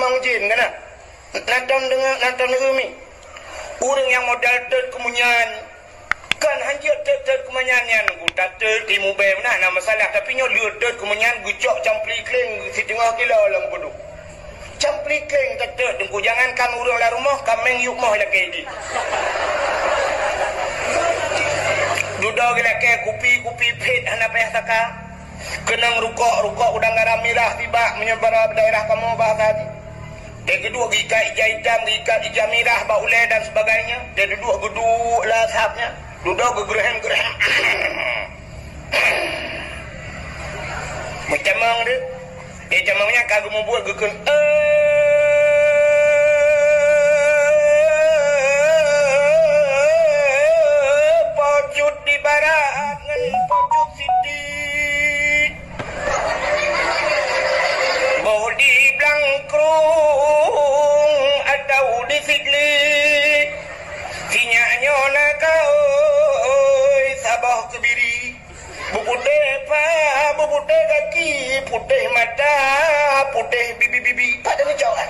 memang jin kan? Nantam negeri. Orang yang modal ter kemunyan kan hanya ter kemunyannya nunggu tak ter timu bem nah masalah tapi nyo ter kemunyan gucok campli kling si tengah kilo lang bodoh. Campli kling tak ter nunggu jangankan orang lah rumah kameng yuk mah lah kayak di. Duduk gila kayak kupi pet anak payah taka. Kenang rukok udah ngaram mirah tiba menyebar daerah kamu bahasa tadi. Dia kedua gikat hijau hitam, gikat hijau merah, baulai dan sebagainya. Dia duduk geduk lah sahabnya. Duduk gegerhem. Mencemang dia. Dia cemangnya kagum membuat gegen. Pojut di barat dengan pojut siti. Bau di blangkrung atau di sigli sinyaknya nak oi sabah kebiri buputih kaki putih mata putih bibi tak ada jawab.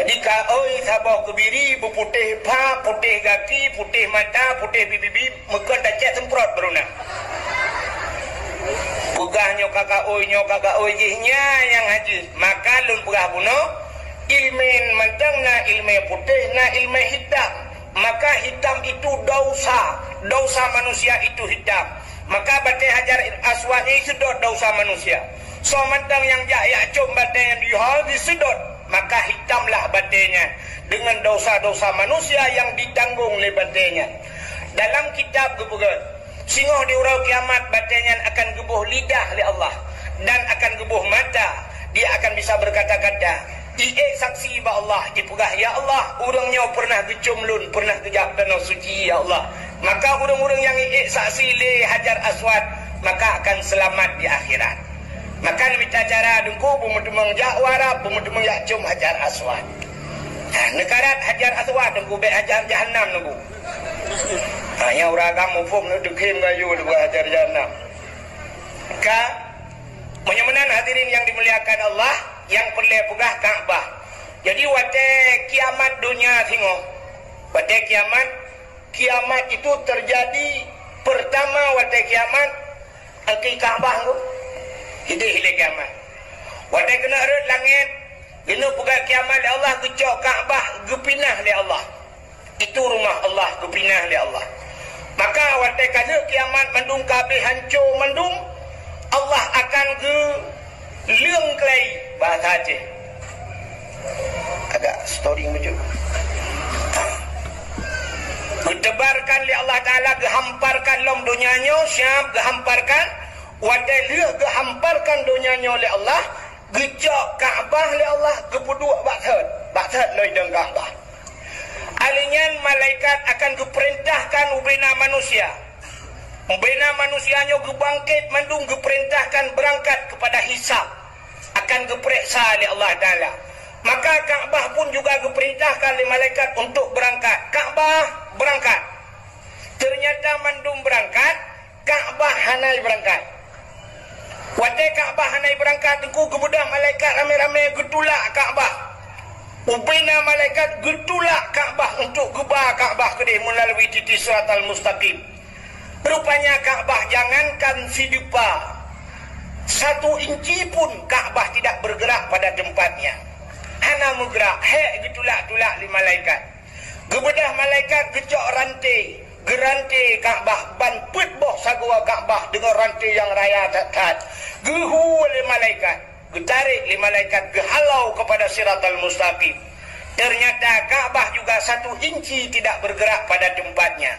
Jadi oi sabah kebiri buputih putih kaki putih mata putih bibi muka tak cek semprot beruna. Pugah nyo kakak oi jihnya yang haji maka lun pugah buno ilmen mantang na ilme putih na ilme hitam maka hitam itu dosa manusia itu hitam maka batai hajar aswad ini sedot dosa manusia so mantang yang jaya cum batai yang dihal disedot maka hitamlah batainya dengan dosa-dosa manusia yang ditanggung oleh batainya dalam kitab gebugat singoh di urau kiamat batainya akan gebuh lidah oleh Allah dan akan gebuh mata dia akan bisa berkata-kata saksi ba Allah dipegah ya Allah urangnya pernah gecumlun pernah kejap tanah suci ya Allah maka urang-urang yang saksi le hajar aswad maka akan selamat di akhirat maka minta cara dengku bumutumang jakwara bumutumang yakcum hajar aswad nekarat hajar aswad dengku be hajar jahannam nunggu hanya orang kamu pun dekim gayu dua hajar jannah. Maka menyemenan hadirin yang dimuliakan Allah yang perlu pegah Ka'bah. Jadi wate kiamat dunia singo. Wate kiamat itu terjadi pertama wate kiamat angki Ka'bah tu. Jadi hile kiamat. Wate kena rut langit, kena pegah kiamat oleh Allah gecok Ka'bah gepinah oleh Allah. Itu rumah Allah gepinah oleh Allah. Maka waktu kala kiamat mendung kabeh hancur mendung Allah akan ke leung kelai bahasa Aceh agak story macam ditebarkan oleh Allah Ta'ala gehamparkan lom dunianya siap gehamparkan waktu dia gehamparkan dunianya oleh Allah gecok Ka'bah oleh Allah kepuduk baksat loy deng Ka'bah alinyan malaikat akan diperintahkan ubena manusia. Ubena manusianya gebangkit mandung diperintahkan berangkat kepada hisab. Akan diperiksa oleh Allah Ta'ala. Maka Ka'bah pun juga diperintahkan oleh malaikat untuk berangkat. Ka'bah berangkat. Ternyata mandung berangkat, Ka'bah hanai berangkat. Waktu Ka'bah hanai berangkat, tengku kemudah malaikat ramai-ramai getulak Ka'bah. Ubina malaikat getulak Ka'bah untuk gebah Ka'bah kedih melalui titik siratal mustaqim. Rupanya Ka'bah jangankan sidipa 1 inci pun Ka'bah tidak bergerak pada tempatnya. Hana menggerak, getulak-tulak li malaikat. Gebedah malaikat gecok rantai, gerantai Ka'bah ban put boh sagwa Ka'bah dengan rantai yang raya tat. Gehu oleh malaikat. Getarik li malaikat gehalau kepada siratal mustaqim. Ternyata Ka'bah juga 1 inci tidak bergerak pada tempatnya.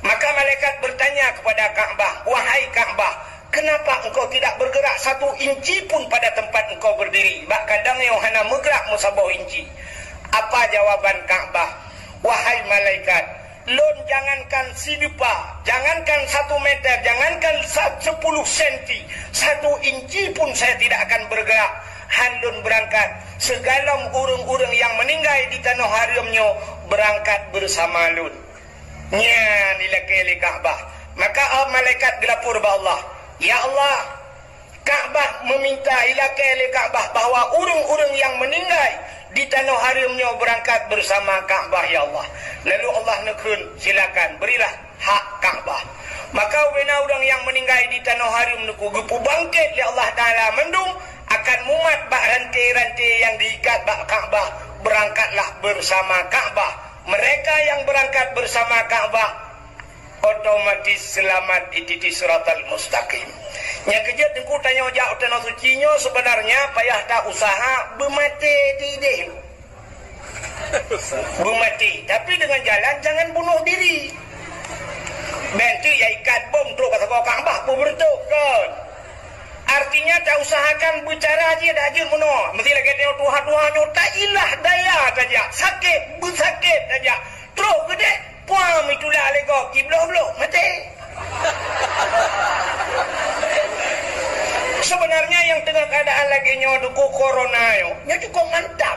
Maka malaikat bertanya kepada Ka'bah, wahai Ka'bah, kenapa engkau tidak bergerak 1 inci pun pada tempat engkau berdiri? Bak kadang yang hana bergerak musabah inci. Apa jawaban Ka'bah? Wahai malaikat, lon jangankan sidipa, jangankan 1 meter, jangankan 10 senti, 1 inci pun saya tidak akan bergerak. Handun berangkat, segala urang-urang yang meninggal di tanah haramnya berangkat bersama lun. Nya nilai Ka'bah. Maka malaikat gelapur ba Allah, ya Allah, Kaabah meminta ilakai oleh Kaabah bahawa urang-urang yang meninggal di tanah haramnya berangkat bersama Kaabah ya Allah. Lalu Allah nekun, silakan berilah hak Kaabah. Maka wena orang yang meninggal di tanah haram nuku gepu bangkit ya Allah Taala mendung akan mumat bak rantai-rantai yang diikat bak Kaabah, berangkatlah bersama Kaabah. Mereka yang berangkat bersama Kaabah otomatis selamat di siratal mustaqim. Yang kejut aku tanya jauh tanah sucinya sebenarnya payah tak usaha bermati didih. Bermati, tapi dengan jalan jangan bunuh diri. Benci ya ikat bom terus kata kau Kaabah berbentuk kan. Artinya tak usahakan bicara aja dah aja bunuh. Mesti lagi tengok tuhan-tuhannya tak ilah daya saja. Sakit, bersakit saja. Terus gede, puam itulah lego kibloh-bloh mati. Sebenarnya yang tengah keadaan lagi nyoduku corona yo, nya cukup mantap.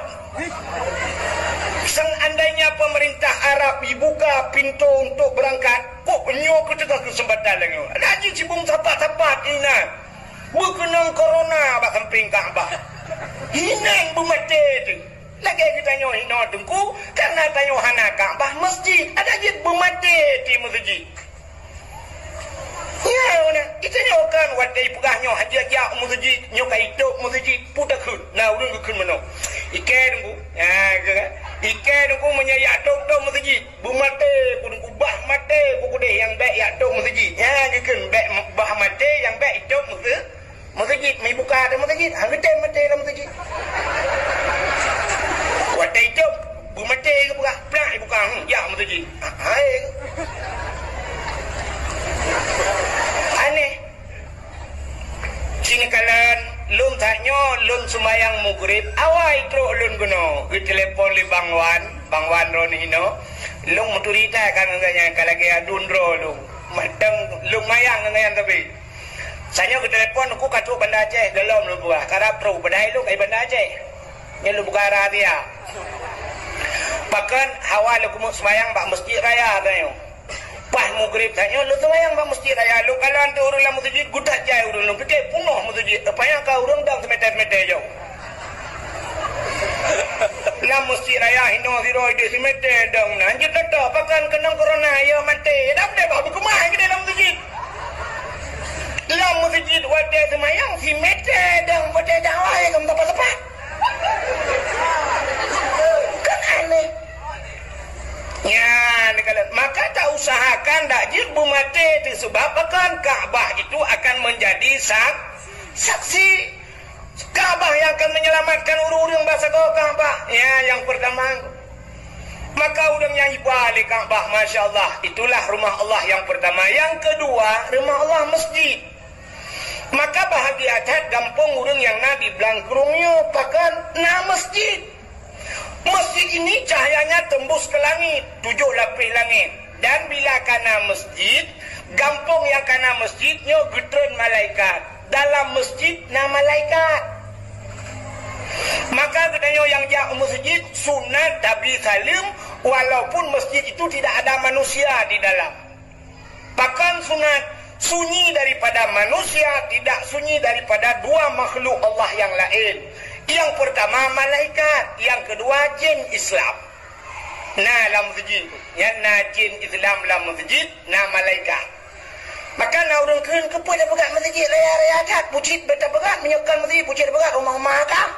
Seandainya pemerintah Arab dibuka pintu untuk berangkat, kok penyo ke tengah kesempatan lagi. Lagi cibung tapak-tapak ina. Berkenang corona bak samping Kaabah. Hinang bermati tu. Lagi kita nyo hina tengku karena tanyo hana Kaabah masjid. Ada je bermati di masjid. Ya, mana? Kita nyokan wadai pegahnya hajak masjid, nyokai hidup masjid putakun. Nah, urang kekun mana? Ikan ku. Ya, kan? Ikan ku menyayak dok masjid. Bumate pun ku bah mate ku deh yang baik ya dok masjid. Ya, kekun baik bah mate yang baik hidup masjid. Mai buka ada masjid. Hang gede mate dalam masjid. Wadai hidup bumate ke buka. Plak buka ya masjid. Hai. Aneh. Sini kalian lun taknya lun sumayang maghrib awai teruk lun guna ke telefon li Bang Wan Roni hino lun motorita kan nganya kalagi adun ro lu madang lun mayang nganya tapi saya ke telepon aku katu Banda Aceh dalam lu buah karap pro badai lu kai Banda Aceh nya lu buka dia bahkan awal lu sumayang bak masjid raya ada yo pas maghrib tanya lu sembahyang bang masjid raya lu kalau ante urang la masjid gudak jai urang lu fikir punuh masjid apa yang kau urang dang semeter-meter jauh la masjid raya hino zero ide semeter dang nanjut tak pakan kenang corona ya mati dak deh babu kemah ke dalam masjid la masjid wade sembahyang semeter dang wade dakwah ya kamu tepat-tepat kan aneh. Ya, maka tak usahakan tak jid mati disebabkan Kaabah itu akan menjadi saksi. Kaabah yang akan menyelamatkan urang-urang bahasa kau Kaabah. Ya, yang pertama. Maka urang yang ibalik Kaabah, Masya Allah. Itulah rumah Allah yang pertama. Yang kedua, rumah Allah masjid. Maka bahagia adat gampung urang yang Nabi belangkurungnya pakan na masjid. Masjid ini cahayanya tembus ke langit, 7 lapis langit. Dan bila kana masjid, gampung yang kana masjidnya getron malaikat. Dalam masjid na malaikat. Maka katanya yang jak masjid sunat Nabi salim walaupun masjid itu tidak ada manusia di dalam. Bahkan sunat sunyi daripada manusia, tidak sunyi daripada dua makhluk Allah yang lain. Yang pertama malaikat, yang kedua jin Islam. Nah, dalam masjid, yang na jin Islam dalam masjid, na malaikat. Maka na urang keun kepo dah begat masjid raya-raya kat, pucit beta begat menyekan masjid, pucit begat rumah-rumah kah?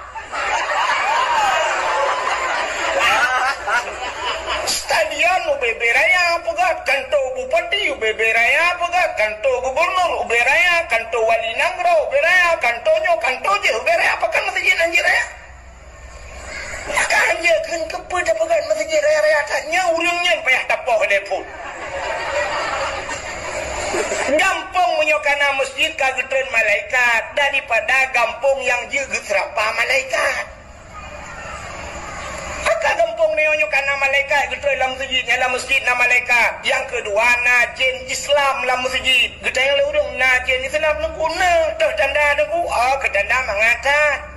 Stadion UBB Raya pegat, kantor bupati UBB Raya pegat, kantor gubernur UBB Raya, kantor wali nagara UBB Raya, kantornya kantor je UBB Raya, apa kan masjid anjir raya? Maka anjir kan kepada pegat masjid raya-raya katnya urangnya payah tapoh telepon. Gampung menyokana masjid kagetren malaikat daripada gampung yang juga serapa malaikat. Maka gampung neonyo kana malaikat getren dalam masjid dalam masjid na malaikat. Yang kedua na jin Islam dalam masjid. Geteng lurung na jin Islam nu guna dah tanda tu. Oh kedanda mengatakan.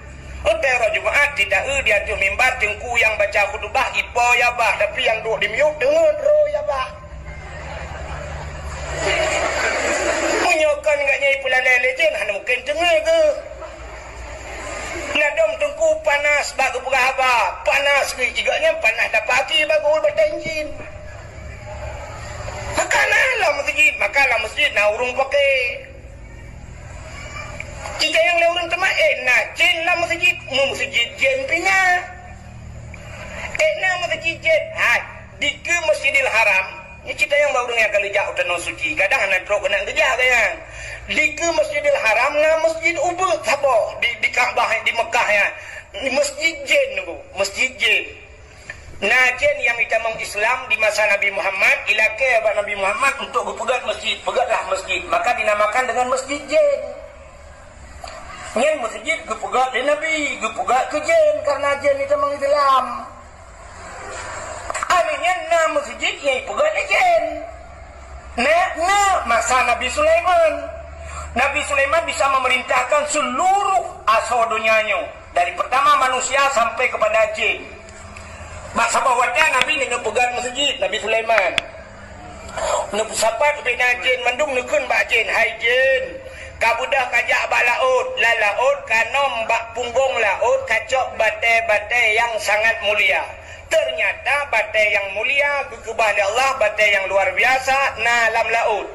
Oh tero Jumaat tidak dia tu mimbar tengku yang baca khutbah ipo ya bah tapi yang duduk di mute dengar ro ya bah. kan enggaknya ipulalai legend hana mungkin dengar ke. Ladom tengku panas bagu berapa panas ke igaknya panas dah pagi bagu bertenjin. Makalah masjid na urung pakai. Jika yang le urung tema na jen lah masjid jen pina. Na masjid jen hai di ke Masjidil Haram. Ni kita yang baru yang kali jauh tanah suci. Kadang anak teruk kena kerja kan. Di ke Masjidil Haram na masjid ubud sabo di Kaabah di Mekah ya. Ni masjid jen tu, masjid jen. Nah jen yang kita Islam di masa Nabi Muhammad, ilakai abad Nabi Muhammad untuk berpegat masjid, pegatlah masjid. Maka dinamakan dengan masjid jen. Yang masjid berpegat di Nabi, berpegat ke jen karena jen kita Islam. Akhirnya nah masjid yang pegat di jen. Nah masa Nabi Sulaiman. Nabi Sulaiman bisa memerintahkan seluruh asal dunianya. Dari pertama manusia sampai kepada jin. Masa bawahnya Nabi ni pegang masjid Nabi Sulaiman. Nak sapat bina jin mandung nekun bak jin. Hai jin, kabudah kajak bak laut. La laut kanom bak punggung laut kacok batai-batai yang sangat mulia. Ternyata batai yang mulia kekebah Allah, batai yang luar biasa na alam laut.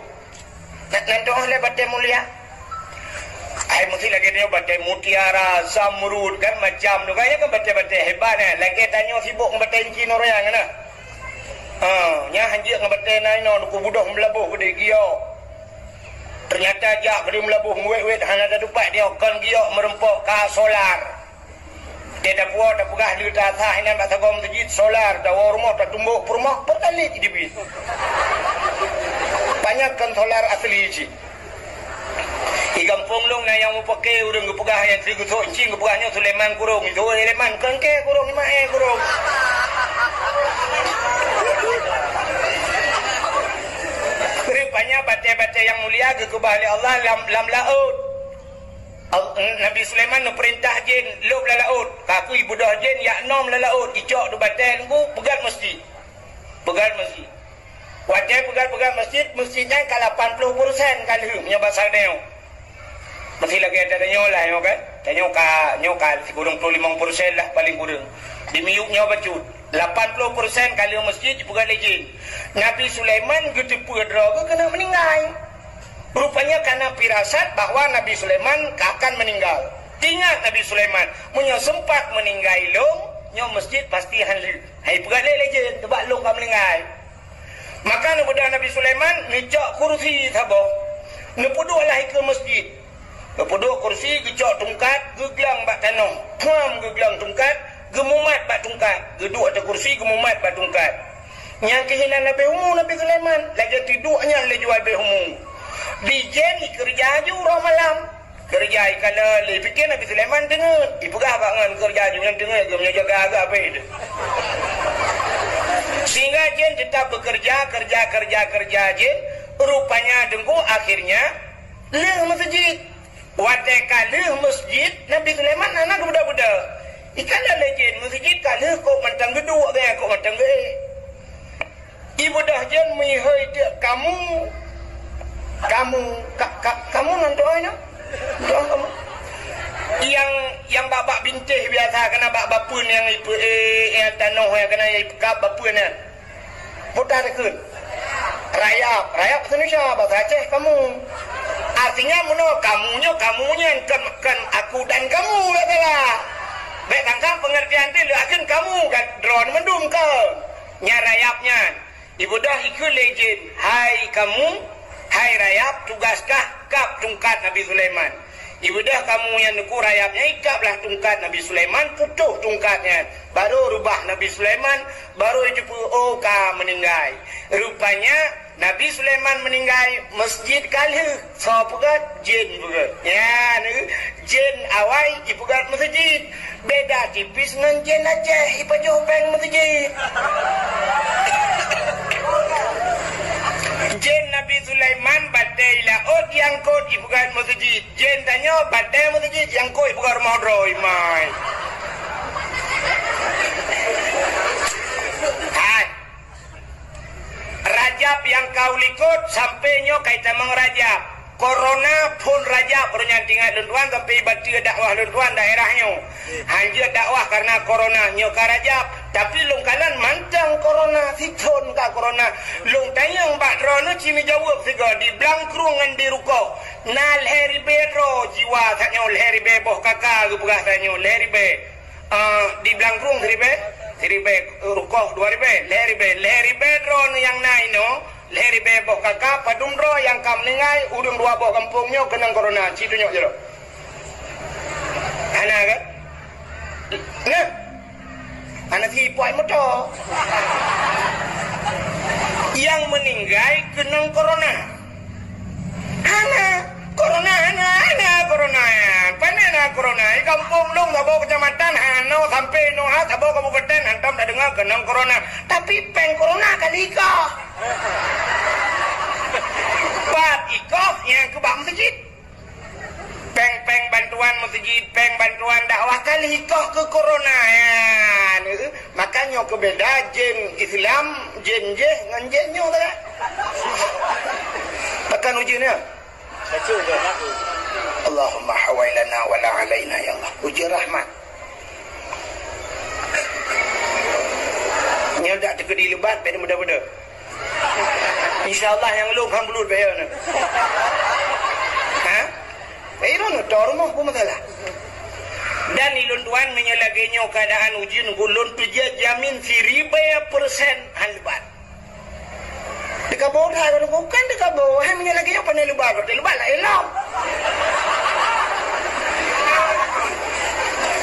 Nanti oleh batai mulia. Ai mesti lagi dia batai mutiara, zamrud kan macam tu kan batai-batai hebat kan. Lagi tanya sibuk batai Cina orang kan. Nya hanjik batai nai no ku budak melabuh gede giok. Ternyata jak gede melabuh ngwet-wet hana ada dupat dia kan giok merempok ka solar. Dia dah buat dah pegah di atas ini nak tagom masjid solar dah rumah dah tumbuk rumah berkali di bis. Banyakkan solar asli je. Di kampung long na yang pakai urang gepegah yang seribu so incing gepegahnya Sulaiman kurung itu Sulaiman kengke kurung lima kurung. Rupanya batai-batai yang mulia gekebah oleh Allah lam laut. Nabi Sulaiman perintah jin lob la laut. Kaku ibu dah jin ya nom la laut. Icok du batai ku pegat masjid. Pegat masjid. Wajah pegat masjid mestinya ke 80% kali punya basar dia. Mesti lagi ada nyolah yo kan. Tanya nyokal si kurang 25% lah paling kurang. Di miuknya bacut 80% kali masjid pegat jin. Nabi Sulaiman gitu pedra kena meninggal. Rupanya karena firasat bahwa Nabi Sulaiman akan meninggal. Ingat Nabi Sulaiman punya sempat meninggal long, nyo masjid pasti hanlu. Hai pegat je tebak long ka meninggal. Maka kemudian Nabi Sulaiman ngejak kursi sabo. Nepuduklah ke masjid. Nepuduk kursi gejak tungkat, geglang bak tanah. Puam geglang tungkat, gemumat bak tungkat. Geduk atas kursi gemumat bak tungkat. Yang kehilangan Nabi Umum Nabi Sulaiman, lagi tiduknya le jual Nabi Umum. Dijen kerja je orang malam. Kerja kalau le fikir Nabi Sulaiman dengar. Ipegah bangan kerja je yang dengar ke punya jaga agak apa itu. Sehingga jin tetap bekerja je. Rupanya dengku akhirnya leh masjid. Watai kaleh masjid Nabi Sulaiman anak budak-budak. Ikan dah jin masjid kaleh kok mantang geduk ke kok mantang ge. Ibu dah jin mihoi dia kamu nantoy doa kamu. Yang babak bintih biasa kena babak pun yang tanah yang kena ikap bapun ni. Putar ke. Rayap Indonesia bahasa Aceh kamu. Artinya kamunya kan aku dan kamu katalah. Baik tangkap pengertian dia akan kamu kan drone mendum kau. Nya rayapnya. Ibu dah ikut legend. Hai kamu, hai rayap tugaskah kap tungkat Nabi Sulaiman. Ibu dah kamu yang nuku rayapnya ikaplah tungkat Nabi Sulaiman, putuh tungkatnya. Baru rubah Nabi Sulaiman, baru jumpa meninggal. Rupanya Nabi Sulaiman meninggal masjid kali. So pegat jin pegat. Ya, jin awal pegat masjid. Beda tipis dengan jin Aceh ipajuh peng masjid. Jin Nabi Sulaiman batai laut yang kot ibukan masjid. Jin tanya batai masjid yang kot ibukan rumah droi mai. Hai. Rajab yang kau likut sampainya kaitan mengrajab. corona pun raja pernyang tinggal tuan sampai baca dakwah tuan daerahnya. Hanya dakwah karena corona nyo ka raja. Tapi lung kalan mantang corona siton ka corona. Lung tayang bak rono cimi jawab siga di blangkrung ngan di ruko. Nal heri bedro jiwa taknya heri be boh kakak ke begah taknya heri be. Di blangkrung heri be ruko 2000 heri bedro yang naino. Leri bebok kakak padum ro yang kam ningai udung dua bok kampungnya kenang corona cidunya jero. Ana kan? Nah. Ana si puai moto. Yang meninggal kenang corona. Ana corona corona. Panena corona. Di kampung dong sabo kecamatan Hano sampai Noha sabo kabupaten hantam dah dengar kenang corona. Tapi peng corona kali kah? Bat ikoh yang ke bang masjid. Peng bantuan masjid, peng bantuan dakwah kali ikoh ke corona ya. Makanya ke beda jen Islam, jen ngan jennya tak. Tekan ujiannya. Baca je nak. Allahumma hawailana wala alaina ya Allah. Uji rahmat. Nyodak tegedi lebat pada muda-muda. InsyaAllah yang lu kan belut bayar ni. Ha? Bayar ni, dah rumah pun masalah. Dan ilun tuan menyelaginya keadaan ujian gulun tuja jamin 1000% halbat. Dekat bawah dah, kalau bukan dekat bawah, menyelaginya pandai lebat. Kalau lebat lah elok.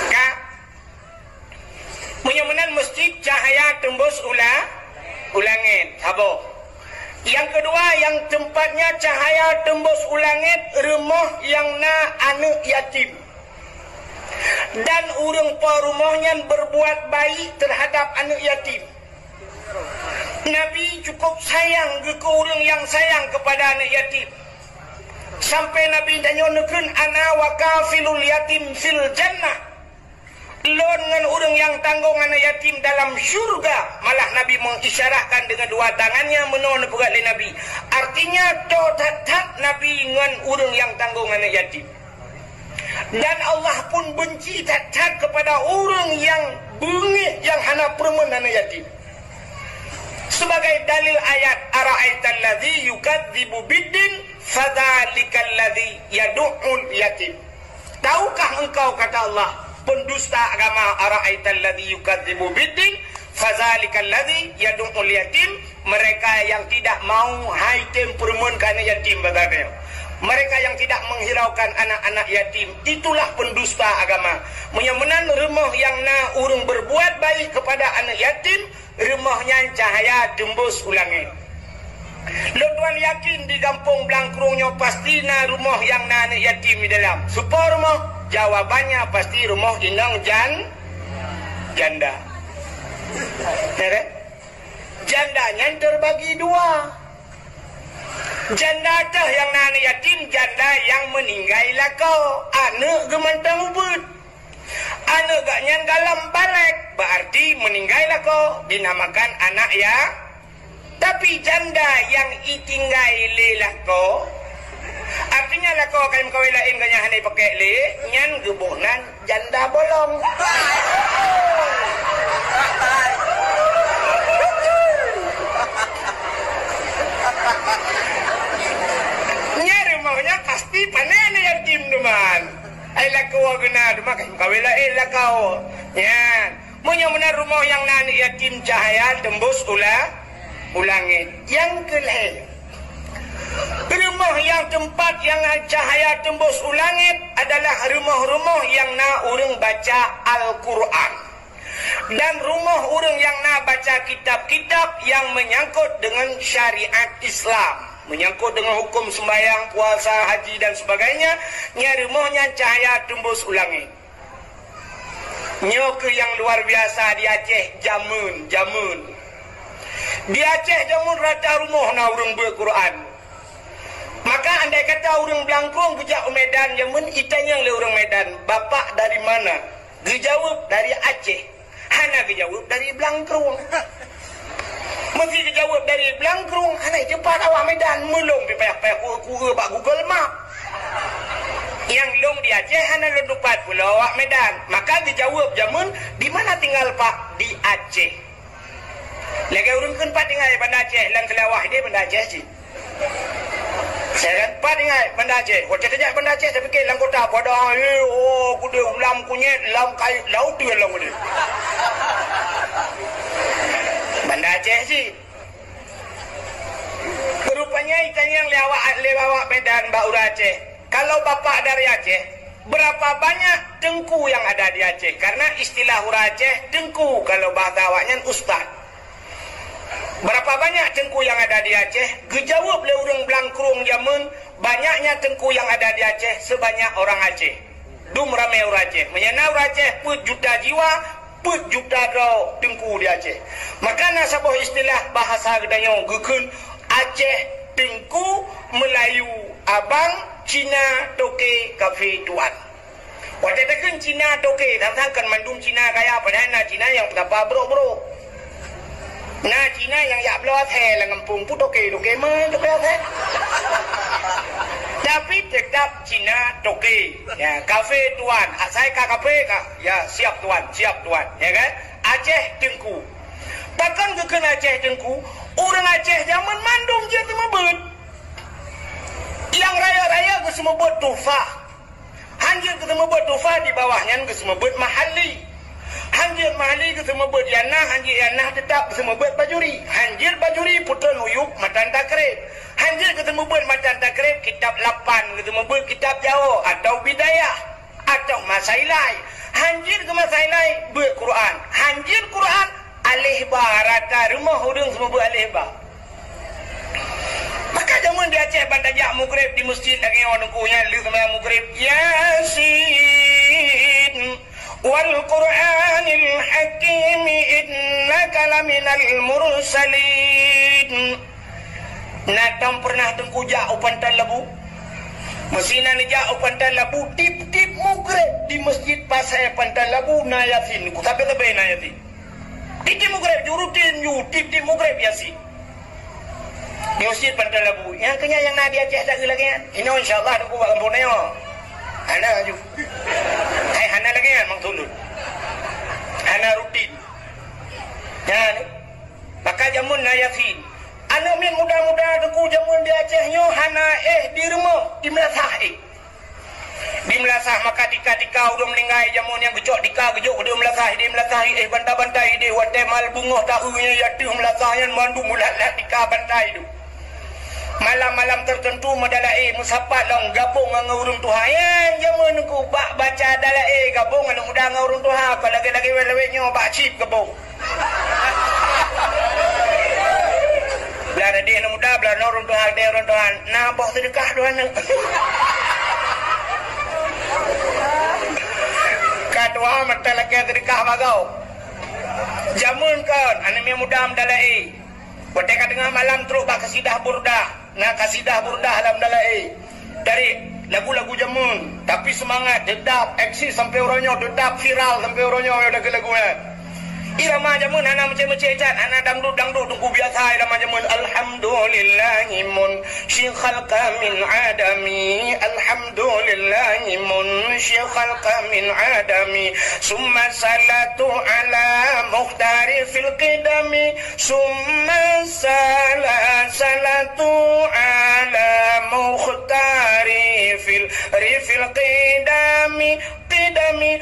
Kak, menyamanan masjid cahaya tembus ulangit. Sabar. Yang kedua, yang tempatnya cahaya tembus ulangit, rumah yang na anak yatim. Dan urang pa rumahnya berbuat baik terhadap anak yatim. Nabi cukup sayang ke orang yang sayang kepada anak yatim. Sampai Nabi tanya nekun ana wa kafilul yatim fil jannah. Lon dengan orang yang tanggung anak yatim dalam syurga. Malah Nabi mengisyarahkan dengan dua tangannya menon pegat oleh Nabi. Artinya to tatap Nabi dengan orang yang tanggung anak yatim. Dan Allah pun benci tatap kepada orang yang bengih yang hana permen anak yatim. Sebagai dalil ayat ara'aital ladzi yukadzibu biddin fadzalikal ladzi yad'ul yatim. Tahukah engkau kata Allah pendusta agama ara'aital ladzi yukadzibu biddin fadzalikal ladzi yad'ul yatim, mereka yang tidak mau hai tempermen kana yatim bagainya. Mereka yang tidak menghiraukan anak-anak yatim, itulah pendusta agama. Menyamanan rumah yang na urung berbuat baik kepada anak yatim, rumahnya cahaya tembus ulangit. Lo tuan yakin di kampung Blangkrungnya pasti na rumah yang na anak yatim di dalam. Supaya rumah, jawabannya pasti rumah inang janda. Ya kan? Jandanya terbagi dua. Janda dah yang na anak yatim, janda yang meninggal lah kau. Anak gemantang ubud. Anak gaknya dalam balik, berarti meninggal lah kau. Dinamakan anak ya. Tapi janda yang itinggal lelah kau, artinya lah kau akan kau lain kanya hanai pakai le, nyan gebunan janda bolong. Nyari maunya pasti panen yatim teman. Ailah kau guna makan kau lain lah kau. Nyan, punya benar rumah yang nani yatim cahaya tembus ulangit. Yang kelih, rumah yang tempat yang cahaya tembus ulangit adalah rumah-rumah yang na urang baca Al-Quran. Dan rumah urang yang na baca kitab-kitab yang menyangkut dengan syariat Islam, menyangkut dengan hukum sembahyang, puasa, haji dan sebagainya. Nya rumahnya cahaya tembus ulangit. Nyok yang luar biasa di Aceh, jamun. Di Aceh jamun rata rumah na urang berquran. Maka andai kata orang Blangkrung bujak Medan jamun, itanya oleh orang Medan, bapak dari mana? Dijawab dari Aceh. Hana dijawab dari Blangkrung. Mesti dijawab dari Blangkrung, anai cepat awak Medan, melong di payah-payah kura-kura bak Google Map. Yang long di Aceh, anak ledupat pula awak Medan. Maka dijawab jamun, di mana tinggal Pak? Di Aceh. Lagi urun kan Pak tinggal di Banda Aceh, lang kelawah dia Banda Aceh je. Saya kan Pak tinggal Banda Aceh. Waktu tajak Banda Aceh, saya fikir lang kota pada, kuda ulam kunyit, lam kayu, laut dia lang kuda. Banda Aceh sih. Rupanya ikan yang lewat Medan Baura Aceh. Kalau bapak dari Aceh, berapa banyak tengku yang ada di Aceh? Karena istilah hura Aceh tengku, kalau bahasa awaknya ustaz. Berapa banyak tengku yang ada di Aceh? Gejawab oleh orang Blangkrung jamun, banyaknya tengku yang ada di Aceh sebanyak orang Aceh. Dum ramai orang Aceh. Menyenau orang Aceh put juta jiwa, put juta draw tengku di Aceh. Maka nasabah istilah bahasa gedanya gekun Aceh tengku, Melayu abang, Cina toke kafe tuan. Waktu tekan Cina toke, tentang kan mandum Cina kaya padahal na Cina yang berapa bro. Nah Cina yang ya belah teh lengampung pun toke mah toke teh. Tapi tetap Cina toke. Ya, kafe tuan. Saya ka kafe ka. Ya, siap tuan, ya kan? Aceh tengku. Bahkan ke Aceh tengku, orang Aceh zaman mandum je temebut. Yang raya-raya ke semebut tufah. Hanjir ke semebut tufah di bawahnya ke semebut mahali. Hanjir mahali ke semebut yanah, hanjir yanah tetap ke semebut bajuri. Hanjir bajuri putra nuyuk matan takrib. Hanjir ke semebut matan takrib kitab 8 ke semebut kitab Jawa atau bidayah atau masailai. Hanjir ke masailai berquran. Hanjir Quran alih ba rata rumah hudung semebut alih ba. Maka jamun di Aceh bantajak mugrib di masjid lagi orang kunya lu sama mugrib Yasin wal Qur'anil Hakim innaka laminal mursalin. Natam pernah tengkujak upantan labu. Mesina ni jak upantan labu tip-tip mugrib di masjid pasai pantan labu na Yasin. Ku tabe-tabe na Yasin. Tip-tip mugrib jurutin you tip-tip mugrib Yasin. Di masjid Pantai Labu. Yang kenya yang nak di Aceh tak lagi kan? Ini insyaAllah aku buat kampung ni. Hanaaju. Hai Hana lagi kan? Mang Tulun. Hana rutin. Ya ni. Maka jamun na Yasin. Anak min muda-muda aku jamun di Aceh nyo. Hana di rumah. Di Melasah Di Melasah maka tika-tika udah meninggal jamun yang gejok tika-gejok udah Melasah bantai-bantai dia. Watai mal bungoh tahunya yatuh Melasah yang mandu mulat-lat tika bantai itu. Malam-malam tertentu madalai musapat long gabung dengan urung Tuhan. Ya jamun ku baca dalai gabung dengan muda dengan urung Tuhan. Kalau lagi-lagi wele-wele bak cip gabung. Belah ada dia muda belah urung Tuhan dia urung Tuhan. Nah boh sedekah Tuhan. Kadua mata lagi sedekah bagau. Jamun kan anak muda madalai. Ketika tengah malam teruk bak kasidah burdah. Nak kasidah burdah dalam dalai. Dari lagu-lagu jamun. Tapi semangat, dedap, eksis sampai orangnya, dedap, viral sampai orangnya ada ke lagunya. Irama jamun, anak macam-macam cat, anak dangdut-dangdut, tunggu biasa irama jamun. Alhamdulillahimun, syikhalka min adami. Alhamdulillahimun, syikhalka min adami. Summa salatu ala mukhtari fil qidami. Summa salatu ala mukhtari fil qidami. Qidami.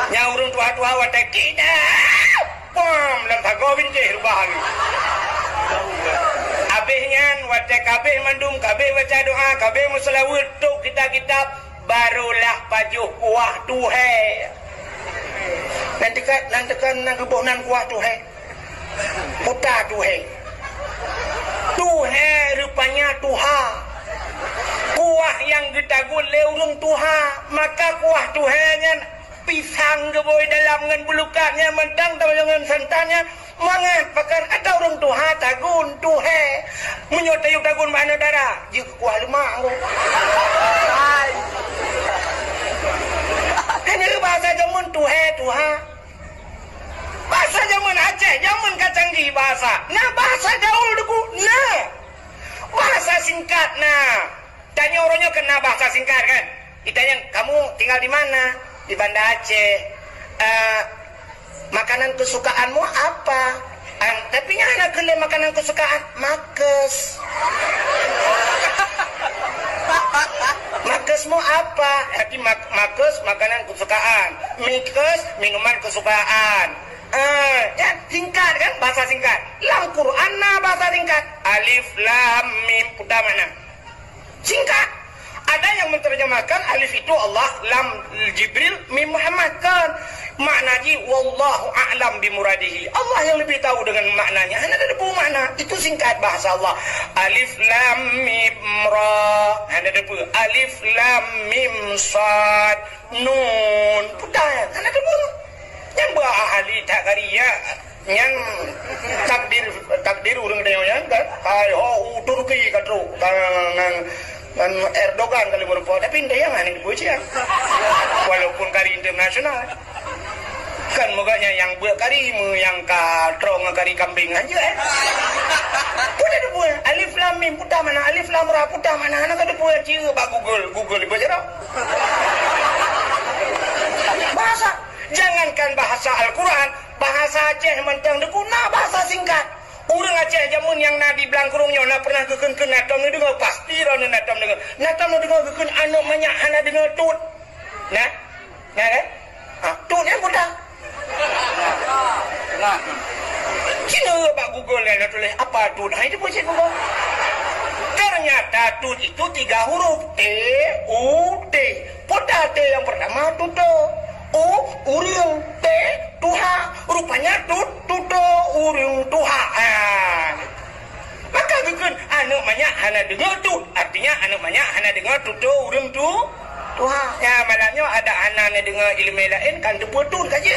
Nyaurung tua-tua wadah kita pom dalam thago bincih rubah lagi habisnya wadah kabeh mandum kabeh baca doa kabeh musalawat tu kitab-kitab barulah pajuh kuah Tuhan nanti kan nang kebonan kuah Tuhan putar Tuhan rupanya Tuhan kuah yang ditagun leurung Tuhan maka kuah Tuhannya pisang keboy dalam ngan bulukaknya mentang tahu dengan santannya mangat pakan ada orang Tuhan tagun Tuhan menyotayuk tagun mana darah jika kuah lemak Tuhan. Bahasa zaman Aceh, zaman kacanggih bahasa. Nah, bahasa gaul deku. Nah, bahasa singkat. Nah, tanya orangnya kena bahasa singkat kan? Ditanya, kamu tinggal di mana? Di Banda Aceh. Makanan kesukaanmu apa? Tapi anak kelih makanan kesukaan makes. Makesmu apa? Hati makes makanan kesukaan. Mikes minuman kesukaan. Ya singkat kan, bahasa singkat. Lam Quran nah bahasa singkat. Alif lam mim udah mana? Singkat. Ada yang menerjemahkan alif itu Allah, lam Jibril, mim Muhammad kan. Maknanya wallahu a'lam bimuradihi. Allah yang lebih tahu dengan maknanya. Hanya ada dua makna. Itu singkat bahasa Allah. Alif lam mim ra. Hanya ada dua. Alif lam mim sad nun. Putar. Hanya ada dua. Yang berahli takaria, yang takdir urang dia kan. Hai ho Turki katru kan Erdogan kali berpo. Tapi dia yang aneh dipuji ya. Walaupun kari internasional. Kan muganya yang buat kari yang katrong kari kambing aja Pudah ada buat alif lam mim pudah mana, alif lam ra pudah mana, anak ada buat cium bak Google ibu aja bahasa. Jangankan bahasa Al-Quran, bahasa Aceh mentang dekuna bahasa singkat. Urang Aceh jamun yang nadi belangkurungnya na pernah keken natam ni dengar pasti ra natam dengar. Natam dengar keken anu banyak hana dengar tut. Nah. Tut yang pudah. Nah. Cina bak Google nak tulis apa tut? Ha itu pun Google. Ternyata tut itu 3 huruf T U T. Pudah T yang pertama tuto. Urung T Tuha. Rupanya tuto urung Tuha. Maka bikin anak banyak hana dengar tut. Artinya anak banyak hana dengar tuto urung Tuha. Ya malangnya ada anak dengar ilmu lain kan tepul tut kaje.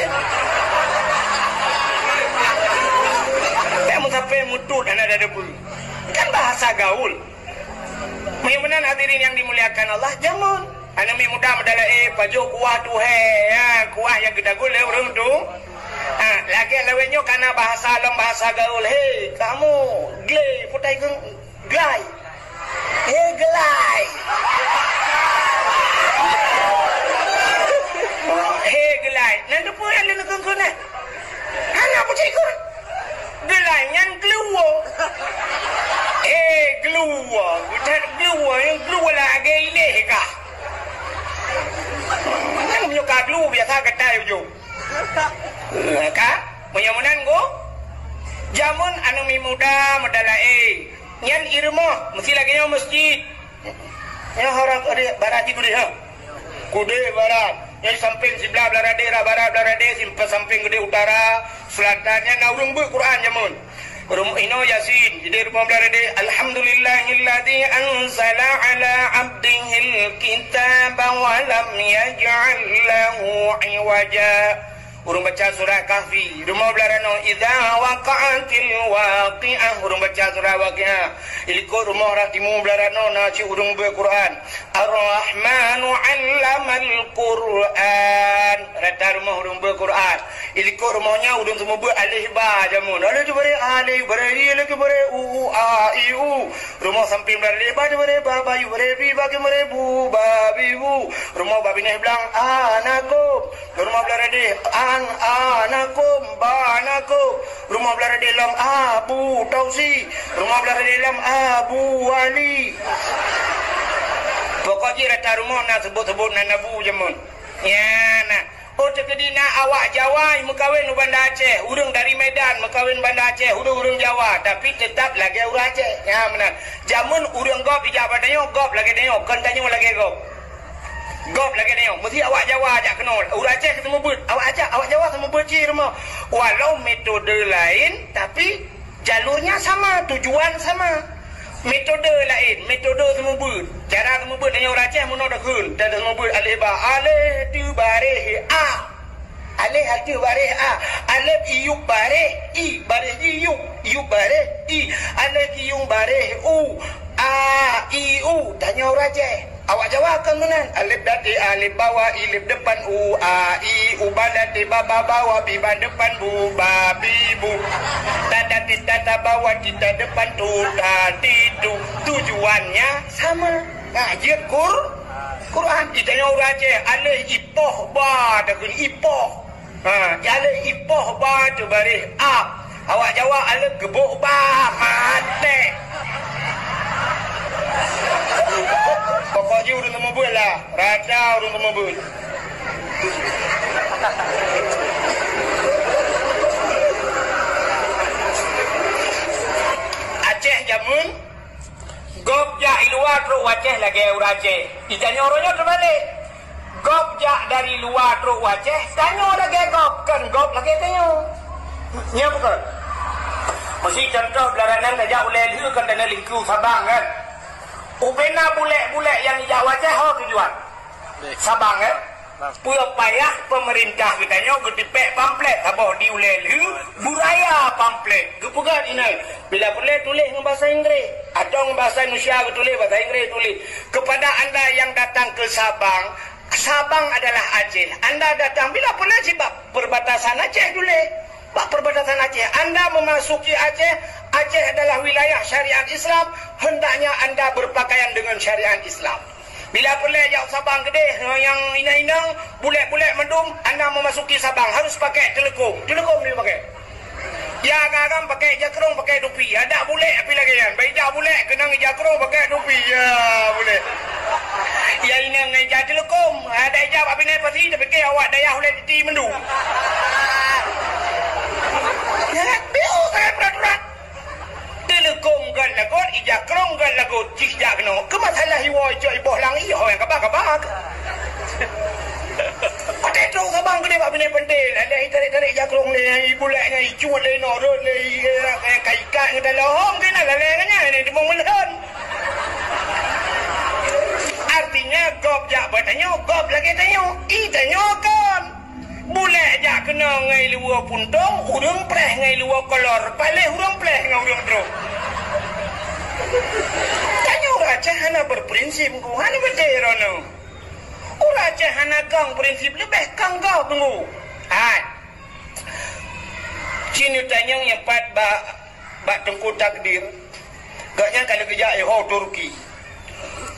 Kamu sampai mutut anak ada debu. Kan bahasa gaul. Mudah-mudahan hadirin yang dimuliakan Allah jamun. Anak mi muda medala pajo kuah tu kuah yang kita gule urang tu. Lagi lawenyo karena bahasa alam bahasa gaul. Hei, kamu glay putai glay. Glay. Glay. Nanti pun ada nak kena. Anak apa cik kau? Glay yang gluwo. Gluwo. Bukan gluwo yang gluwo lagi ini kah? Yang menyuka dulu biasa kedai uju. Kak, mudah-mudahan go. Jamun anu mi muda medala Nyan irmo mesti lagi nya masjid. Ya orang barat itu dia. Kude barat. Yang samping sebelah belah daerah barat belah daerah samping gede utara selatannya naurung bu Quran jamun. Ino Yasin jadi rumah berada Alhamdulillahilladzi anzala ala abdihil kitaba wa lam yaj'al lahu iwaja. Urung baca surah Kahfi. Rumah belarano idza waqa'atil waqi'ah. Urung baca surah Waqi'ah. Iliko rumah ratimu belarano na ci urung be Quran. Ar-Rahmanu 'allamal Quran. Rata rumah urung be Quran. Iliko rumahnya urung semua be alif ba jamun. Alif bare alif bare alif bare u a i u. Rumah samping bare ba bare ba yu bare bi ba ke bare bu ba bi bu. Rumah babine bilang anakum. Rumah belarade anakum banakum. Rumah belah dalam Abu Tausi. Rumah belah dalam Abu Wali. Pokoknya rata rumah nak sebut-sebut nak nabu jamun. Ya nak. Oh terkedina awak Jawa mekawin Banda Aceh. Urang dari Medan mekawin Banda Aceh. Urang Jawa tapi tetap lagi urang Aceh. Ya benar. Jamun urang gop ijab badanyo gop lagi denyo. Kan tanya lagi gop. Gop lagi ni, mesti awak Jawa ajak kenal. Orang Aceh ketemu ber, awak Jawa sama berci rumah. Walau metode lain, tapi jalurnya sama, tujuan sama. Metode lain, metode semua ber. Cara semua ber dengan orang Aceh mana dah kun. Dan semua ber alif ba, alif tu bareh a, alif tu bareh a, alif iu bareh i, bareh iu bareh i, alif iu bareh u, a i u. Tanya orang Aceh. Awak jawabkan menan. Alif dati alif bawah ilif depan u a i u badati baba bawah biba depan bu babi bu. Tadati tata bawah tita depan tu tadi tu. Tujuannya sama. Nah, dia Quran ditanya orang Aceh, alif ipoh ba takun ipoh. Ha, alif ipoh ba tu baris up. Awak jawab alif gebuk ba mati. Pokoknya urun temu bul lah. Raja urun temu bul. Aceh jamun. Gop jak luar teruk Aceh lagi orang Aceh. Ditanya orangnya terbalik. Gop jak dari luar teruk Aceh. Tanya lagi gop. Kan gop lagi tanya. Nya bukan? Mesti contoh belaranan saja oleh liu kan dana lingku Sabang kan. Ubena bulek-bulek yang hijau Aceh ho tujuan. Sabang kan. Puyo payah pemerintah katanya gedipek pamflet apa diulelu buraya pamflet. Gepugat ini. Bila boleh tulis dengan bahasa Inggeris atau dengan bahasa Indonesia tulis bahasa Inggeris tulis. Kepada anda yang datang ke Sabang, Sabang adalah Aceh. Anda datang bila boleh sebab perbatasan Aceh tulis. Pak perbatasan Aceh. Anda memasuki Aceh, Aceh adalah wilayah syariat Islam, hendaknya anda berpakaian dengan syariat Islam. Bila boleh jauh Sabang gede, yang inang-inang, bulat-bulat mendung, anda memasuki Sabang, harus pakai telekom. Telekom dia pakai. Ya kadang pakai jakrong, pakai dupi. Ada bulat api lagi kan. Baik dah bulat, kenang jakrong, pakai dupi. Ya boleh. Ya inang ngejak telekom. Ada ijab api naik pasti, dia fikir awak dayah boleh titi mendung. Ya, biar saya peraturan. Telekom kan lagut, ijakrong kan lagut, cikjak no. Kemasalah hiwa ijak iboh lang iyo yang kabak-kabak. Kata itu Sabang gede pak bina pentil. Ada tarik-tarik jakrong ni, bulaknya, icuat ni, norot ni, kaikat ni dalam hom kena lalainya ni dimong melhan. Artinya gop jak bertanya, gop lagi tanya, tanya kan. Bulak jak kena ngai luar puntong, urang pleh ngai luar kolor, palih urang pleh ngai urang teruk. Tanya orang Aceh hana berprinsip ku, hana berderono. Orang Aceh hana kang prinsip lebih kang kau tunggu. Hai. Cina tanya yang pat bak tengku takdir. Gaknya kalau kejak Turki.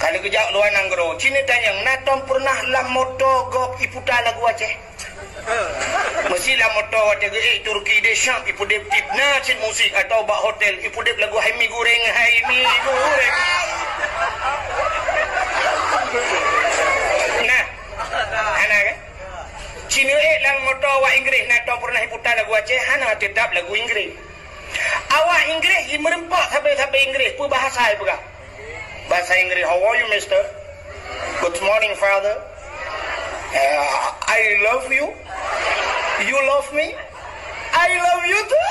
Kalau kejak luar Nanggro. Cina tanya, natom pernah lam moto gop iputa lagu Aceh. Mestilah motor hotel Turki de Syam ipu dep tip nacin musik atau bak hotel ipu dep lagu Haimi goreng. Nah, ana kan? Cina lang motor wa Inggeris nato pernah iputa lagu Aceh hana tetap lagu Inggeris. Awak Inggeris merempak sampai Inggeris pu bahasa ai pegah. Bahasa Inggeris, how are you mister? Good morning father. I love you. You love me? I love you too.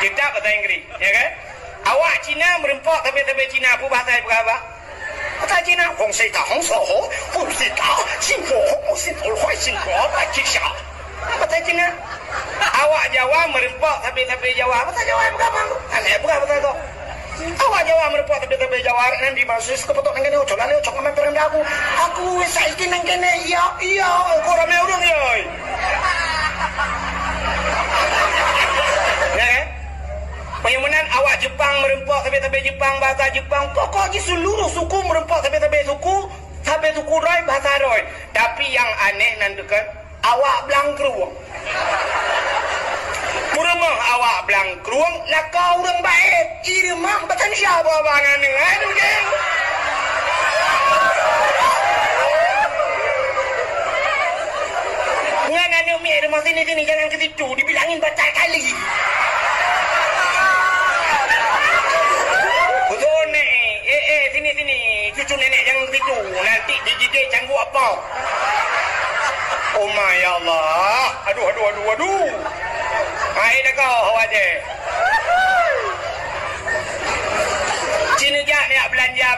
Kita bahasa Inggeris, ya kan? Awak Cina merempak tapi Cina apa bahasa apa? Bahasa Cina, Hong Sei Ta Hong So Ho, Fu Si Ta, Xin Fu Hong Xin Tu Huai Xin Guo Ba Ji Xia. Bahasa Cina. Awak Jawa merempak tapi Jawa. Bahasa Jawa apa? Aneh apa bahasa itu? Awak Jawa merepot tapi Jawa nanti masus kepotok nang kene ojo lali ojo ngemeper aku. Aku wis saiki nang kene iya kok rame urung yo. Ya. Penyumanan awak Jepang merempok tapi Jepang bahasa Jepang pokoknya seluruh suku merempok tapi suku Roy bahasa Roy. Tapi yang aneh nanti kan awak Blangkruang. Muremah awak Blangkruang lah kau orang baik. Irmah batan siapa bangan ni? Aduh geng. Ngan umi rumah sini jangan ke situ dibilangin baca kali. Betul ni. Sini cucu nenek jangan ke situ. Nanti digigit canggu apa? Oh my Allah. Aduh. Hai dah kau awak je. Cina jak ni belanja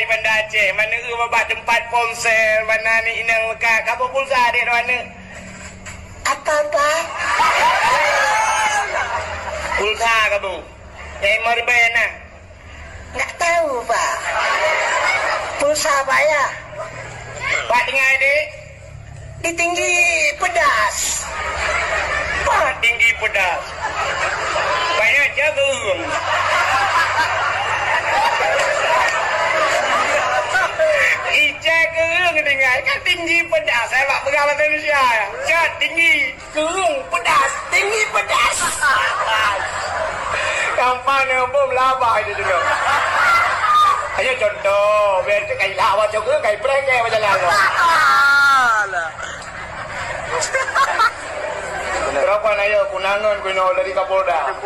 Bandar Aceh. Mana babak tempat ponsel, mana ni inang lekat. Apa pulsa dia mana? Apa? Pulsa kamu? Merben lah. Tak tahu pak. Pulsa Lah payah. Pak dengar adik. Di tinggi pedas. Pak tinggi pedas. Banyak jagung. Ijai gerung dengar. Kan tinggi pedas. Saya pak pegang bahasa Indonesia. Kan tinggi gerung pedas. Tinggi pedas. Kampanye bom laba itu juga. Ayo contoh, biar tu kai lawa juga kai prank kai macam lawa. Berapa nayo kunangan kuno dari Kapolda.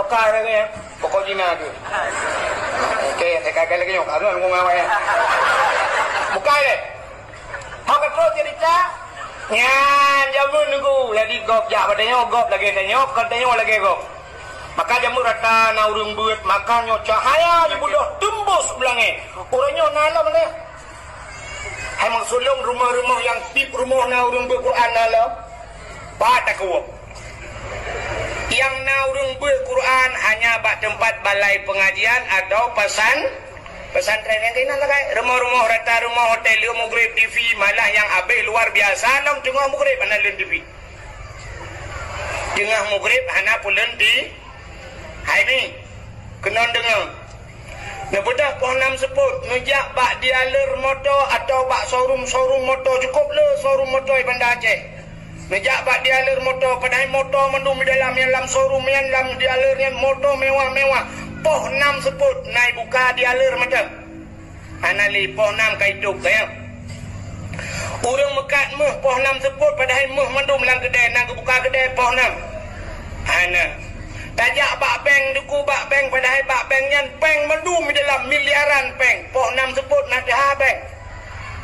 Okey lagi ya, pokok Cina tu. Okey, saya lagi nyok, aduan ngomong apa ya. Buka le. Hak terus cerita. Nyan jamun nunggu lagi gop ja padanya gop lagi tanya, katanya lagi gop. Maka jamu rata na urung buat makannya cahaya di budak tembus belangnya orangnya nala mana emang sulung rumah-rumah yang tip rumah na urung buat Quran nala pada kuat yang na urung buat Quran hanya bak tempat balai pengajian atau pesantren yang kena lah kan rumah-rumah rata rumah hotel Mugrib TV malah yang habis luar biasa dalam tengah Mugrib hana lun TV tengah Mugrib hana pulen di hai ni kena dengar nebedah pohon 6 sebut ngejak bak dialer motor atau bak showroom motor cukup le showroom motor di Bandar Aceh ngejak bak dialer motor padahal motor mendum di dalam showroom yang dalam dialernya motor mewah-mewah pohon 6 sebut naik buka dialer macam anali pohon 6 kaiduk sayang urang mekat meh pohon 6 sebut padahal meh mendum lang kedai nang buka kedai pohon 6 ana tajak bak bank duku bak bank padahal bak bank nyan bank mendum dalam miliaran bank poh 6 sebut nak dah bank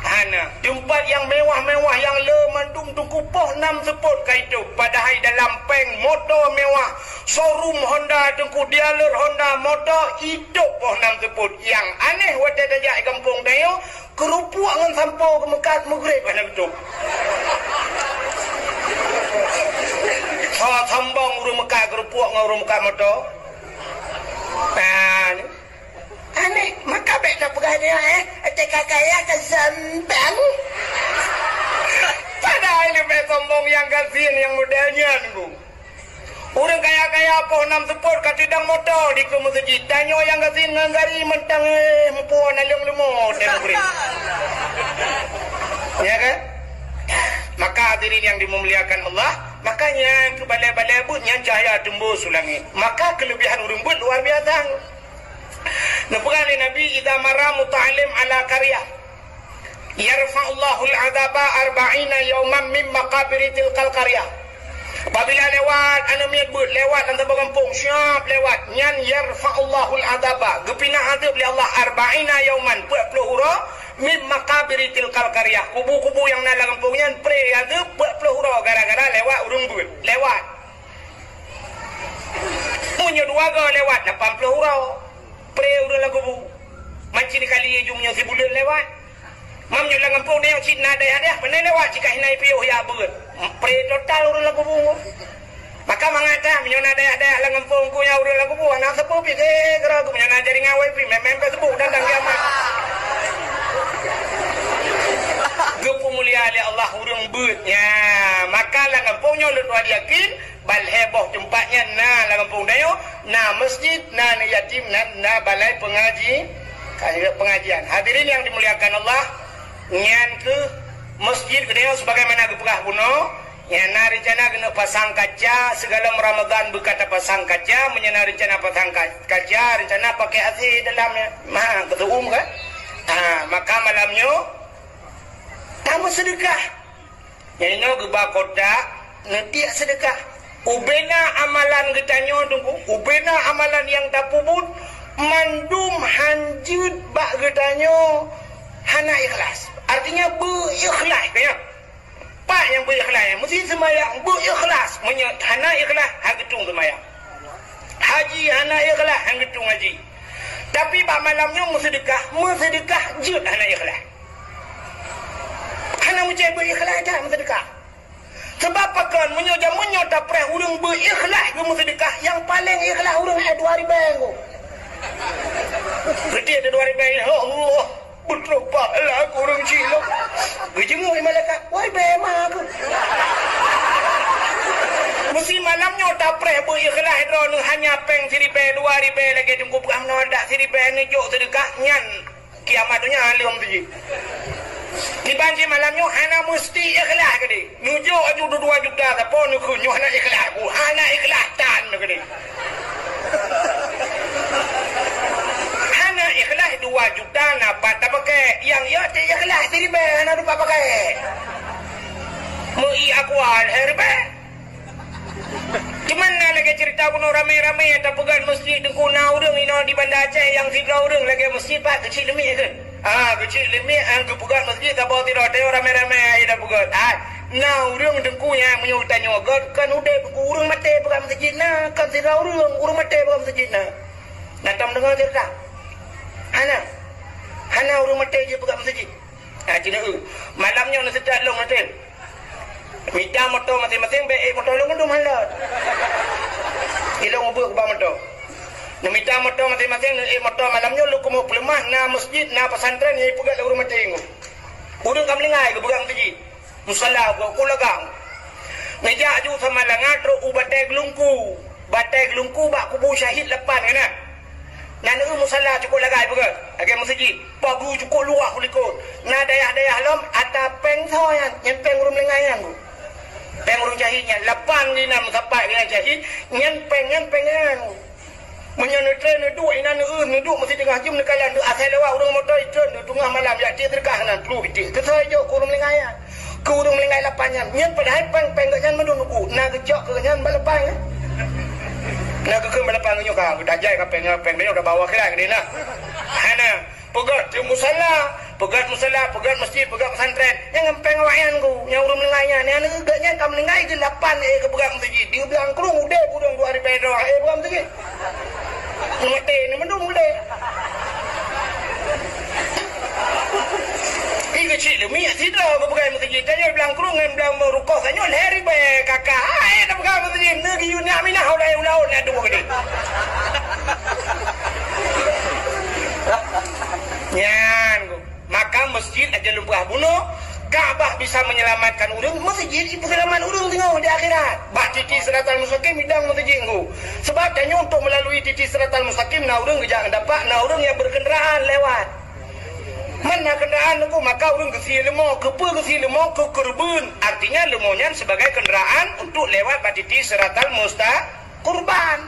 hana tempat yang mewah-mewah yang le mendum duku poh 6 sebut kaitu padahal dalam bank motor mewah showroom Honda duku dealer Honda motor hidup poh 6 sebut yang aneh wate tajak kampung dayo kerupuk ngan sampau ke Mekat Mugrib ana betul Salah sambang urung Mekah kerupuk dengan urung Mekah motor. Aneh, maka baik tak pegah dia Teka kaya ke sambang. Padahal ini baik sombong yang kasihan yang modelnya nunggu. Urung kaya-kaya apa 6 sepur kat sidang motor di ke masjid. Tanya yang kasihan ngangari mentang mempuan alang lemot dan beri. Ya kan? Maka hadirin yang dimuliakan Allah, makanya ke balai-balai butnya cahaya tembus ulangi. Maka kelebihan urung but luar biasa. Napugani Nabi idza marra muta'allim ala qaryah yarfa'ullahu al-'adaba 40 yawman min maqabir tilkal qaryah. Apabila lewat anu miat but lewat dan tebak kampung siap lewat nyan yarfa'ullahu al-'adaba gepina adab li Allah 40 yawman 40 hura min maqabir tilkal qaryah kubu-kubu yang dalam kampung nyan pre adab 40 hura gara-gara lewat urung but lewat punya dua ga lewat 80 hura pre urang lagu bu mancing kali jumnya si bulan lewat mam nyulang kampung dia cik nada ada benar lewat jika hinai piuh ya beut pre total urang lagu bu maka mangata menyo nada ada lang kampung ku ya urang lagu bu anak sepuh pi kera ku menyo jadi ngawai pi mempe sepuh datang kiamat gepu mulia ali Allah urang beut ya maka lang kampungnya lu tuan yakin bal heboh tempatnya na lang kampung dayo na masjid na yatim na balai pengajian hadirin yang dimuliakan Allah nyan ke masjid dayo sebagaimana gepegah puno yang na rencana kena pasang kaca segala Ramadan berkata pasang kaca menyana rencana pasang kaca rencana pakai AC dalamnya mah ketua kan maka malamnya tamu sedekah yang ini gebak kotak nanti sedekah ubena amalan getanyo tunggu ubena amalan yang tak pubut mandum hanjut bak getanyo hana ikhlas artinya berikhlas kaya pak yang berikhlas mesti semayang berikhlas hana ikhlas hagetung semayang haji hana ikhlas hagetung haji tapi bak malamnya sedekah jut hana ikhlas hana macam berikhlas dah sedekah sebab pakan menyo tak pernah urang berikhlas ke sedekah yang paling ikhlas urang 2000 tu. Berarti ada 2000 Allah. betul pahala kurang cilok. Gejenguk malaikat, woi bema aku. Mesti malamnya tak pernah berikhlas drone hanya peng siripe 2 ribe lagi tunggu pegang nodak siripe ni jok sedekah nyan kiamatnya alim tu ji. Di banci malamnya hana mesti ikhlas ke dia. Nujuk aju 2 juta tak pun aku nyu hana ikhlas aku. Hana ikhlas tan ke dia. Hana ikhlas 2 juta napa tak pakai. Yang ya tak ikhlas siripe hana lupa pakai. Mui aku ribe. Gimana lagi cerita kuno rame-rame tak pegang masjid dengku naurung ino di Banda Aceh yang tiga orang lagi masjid pak kecil lemik kan. Kecil lemik ke pegang masjid tak bawa tidak ada rame-rame ai dah pegang. Naurung dengku yang menyutanya kan udah urung mati pegang masjid nah kan tiga urung mati pegang masjid nah. Natam dengar cerita. Hana urung mati je pegang masjid. Cina malamnya nak setat long nanti. Minta motor masing-masing baik motor lu kan malat. Ilong ubah ke motor. Nak minta motor masing-masing motor malamnya lu kemo pelemah na masjid na pesantren ni pegat lu rumah tengok. Udang kam lengai ke pegang masjid. Musalla ku lagang. Meja ju sama langat ro ubatai gelungku. Batai gelungku bak kubu syahid lepan kan. Nana musalla cukup lagai pegat. Agak masjid. Pagu cukup luah kulikut. Na dayah-dayah lom ata peng soyan yang peng rum lengai yang. Peng urung jahitnya lapan ni nam sapai dengan jahit nyen pengan menyen tren duk ina duk mesti tengah jam nekalan duk asal lewat urung motor tren tengah malam ya dia terkah nan pelu bitik ketai jo kurung lengai ke urung lengai lapannya nyen padahal peng ganyan mendung ku na kejok ke ganyan balapan na ke balapan nyo ka dajai ka peng dia udah bawa kelang dia nah hana pegat musalla pegat masjid, pegat pesantren. Yang ngempeng wayan ku, yang urung lengainya. Ni anak gaknya kam lengai ke 8 ke pegat masjid. Dia bilang kerung udah budang 2 hari pedo. Pegat masjid. Mati ni mendung udah. Ini kecil demi tidak ke pegat masjid. Tanya bilang kerung yang bilang merukau tanya lari be kakak. Tak pegat masjid. Negi yunya minah ulah nak dua gede. Nyan ku. Maka masjid aja lumpah bunuh Ka'bah bisa menyelamatkan urang masjid penyelamat urang tengok di akhirat bah titi siratal mustaqim bidang masjid ku sebab tanya untuk melalui titi siratal mustaqim na urang jangan dapat na urang yang berkenderaan lewat mana kenderaan ku maka urang ke lemau ke kurban artinya lemonya sebagai kenderaan untuk lewat bah titi siratal kurban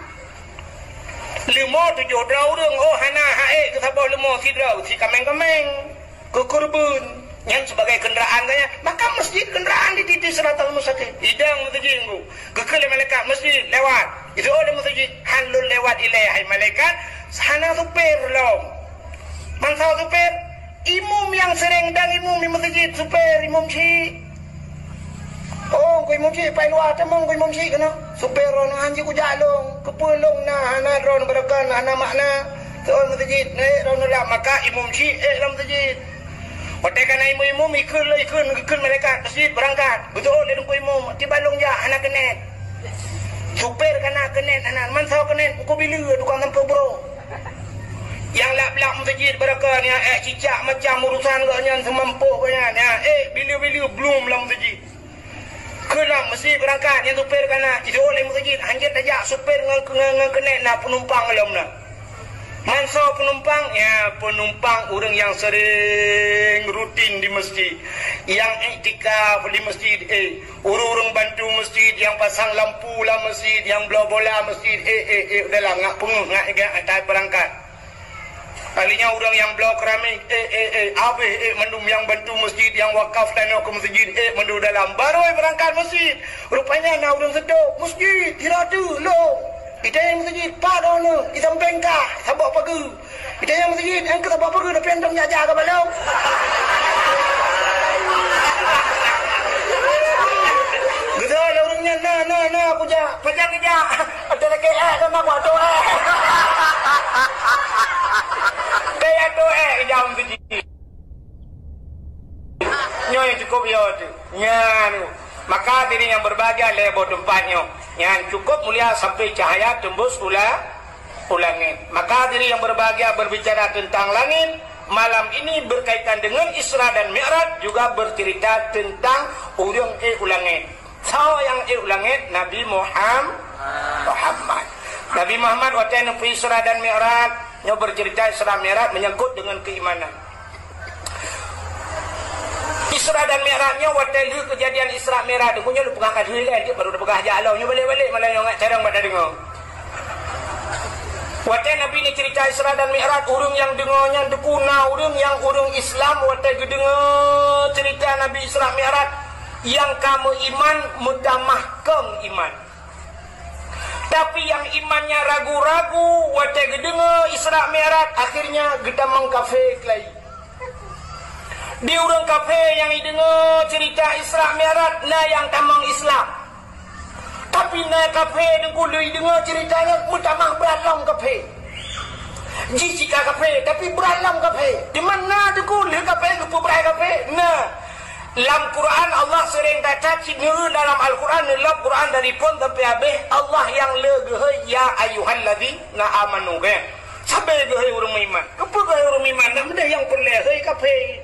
lemau tujuh orang oh hana hae ke sabah lemau sidrau si kameng-kameng ke kurban yang sebagai kenderaan kaya maka masjid kenderaan di titik siratal mustaqim hidang masjid ku kekele malaikat masjid lewat itu oleh masjid halul lewat ilaihi malaikat sana supir lom mangsa supir imum yang sering dang imum di masjid supir imum si oh ku imum si pai luar temong ku imum si kena supir ron anji ku jalong kepulung na hana ron berakan hana makna soal masjid ron lah maka imum si dalam masjid Hotel kan imum ikut mereka masjid berangkat. Betul dia tunggu imum. Tiba long ja anak kenet. Supir kena kenet anak. Man saw kenet ku bila tukang tempat bro. Yang lap-lap masjid berakan ya cicak macam urusan gaknya semampu gaknya. Bila belum dalam masjid. Kelam masjid berangkat yang supir kena. Itu oleh masjid anjat aja supir ngan kenet nak penumpang dalam nak. Manso penumpang orang yang sering rutin di masjid yang iktikaf di masjid urung bantu masjid yang pasang lampu lah masjid yang bola masjid udahlah ngak penguh ngak atas berangkat kalinya orang yang blok keramik mendum yang bantu masjid yang wakaf tanah ke masjid mendu dalam baru berangkat masjid rupanya nak orang sedok masjid tidak ada lo kita yang masjid pada mana di samping kah sabak pagi kita yang masjid yang sabak pagi tapi yang jaga ke balau gitu ada orangnya nah aku jah pajar kerja ada lagi sama aku ada kayak ada jam masjid nyoy cukup ya nyan maka diri yang berbahagia lebo tempatnya yang cukup mulia sampai cahaya tembus ulangit maka diri yang berbahagia berbicara tentang langit malam ini berkaitan dengan Isra dan Mi'raj, juga bercerita tentang urang ulangit. So yang ulangit Nabi Muhammad. Nabi Muhammad waktu nempuh Isra dan Mi'raj, nya bercerita Isra Mi'raj menyangkut dengan keimanan. Isra dan Mi'rajnya waktu lu kejadian Isra Mi'raj, punya lu pegah kadui kan, dia baru pegah jalan, nya balik-balik malah nyongak carang pada dengar. Waktu Nabi ni cerita Isra dan Mi'raj, urang yang dengarnya dekuna, urang yang urang Islam waktu dengar cerita Nabi Isra Mi'raj, yang kamu iman mutamahkan iman. Tapi yang imannya ragu-ragu waktu dengar Isra Mi'raj, akhirnya kita mengkafir lagi. Di urang kafir yang dengar cerita Isra Mi'raj, nah yang tamang Islam. Tapi nak kafe dengku lui dengar ceritanya mutamah beralam kafe. Jika kafe tapi beralam kafe. Di mana dengku lui kafe ke berai kafe? Nah, dalam Quran Allah sering kata cina dalam Al-Quran dalam Quran dari pun sampai habis Allah yang legeh ya ayyuhalladzina amanu ke. Sampai gehai urang iman. Kepa gehai urang iman dah benda yang perleh kafe.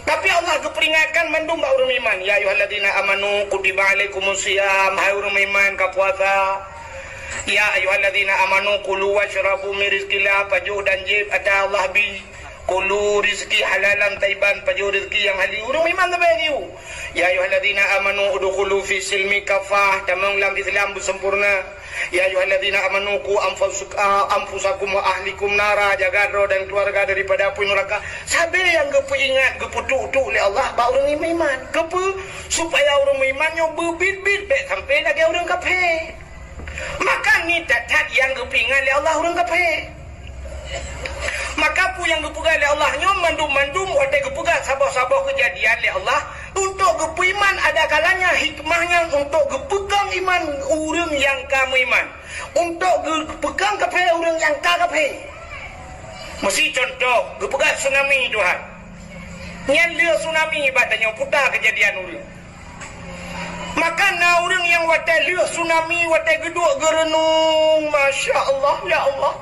Tapi Allah keperingatkan mandum ba urang iman. Ya ayyuhalladzina amanu kutiba alaikumusiyam, hai urang iman ka puasa. Ya ayyuhalladzina amanu kulu washrabu min rizqillah, pajuh dan jib ada Allah bi. Kulu rizki halalan taiban, pajuh rizki yang halal. Urang iman ta bagiu. Ya ayyuhalladzina amanu udkhulu fi silmi kafah, tamang lam Islam sempurna. Ya ayyuhalladzina amanu qu anfusakum wa ahlikum nara, jaga roh dan keluarga daripada api neraka. Sabe yang gepu ingat gepu tuk oleh Allah ba urang iman. Gepu supaya urang iman nyo berbit-bit baik sampai lagi urang kafir. Maka ni tak yang gepu ingat oleh Allah urang kafir. Maka pu yang gepugan oleh Allah nyo mandum-mandum waktu gepugan sabah-sabah kejadian oleh Allah. Untuk gepu iman ada kalanya hikmahnya untuk gepegang iman urang yang kamu iman. Untuk gepegang kafir urang yang kafir. Mesti contoh gepegang tsunami Tuhan. Yang dia tsunami batanya putar kejadian urang. Maka na urang yang waktu dia tsunami waktu geduk gerenung, masya Allah ya Allah.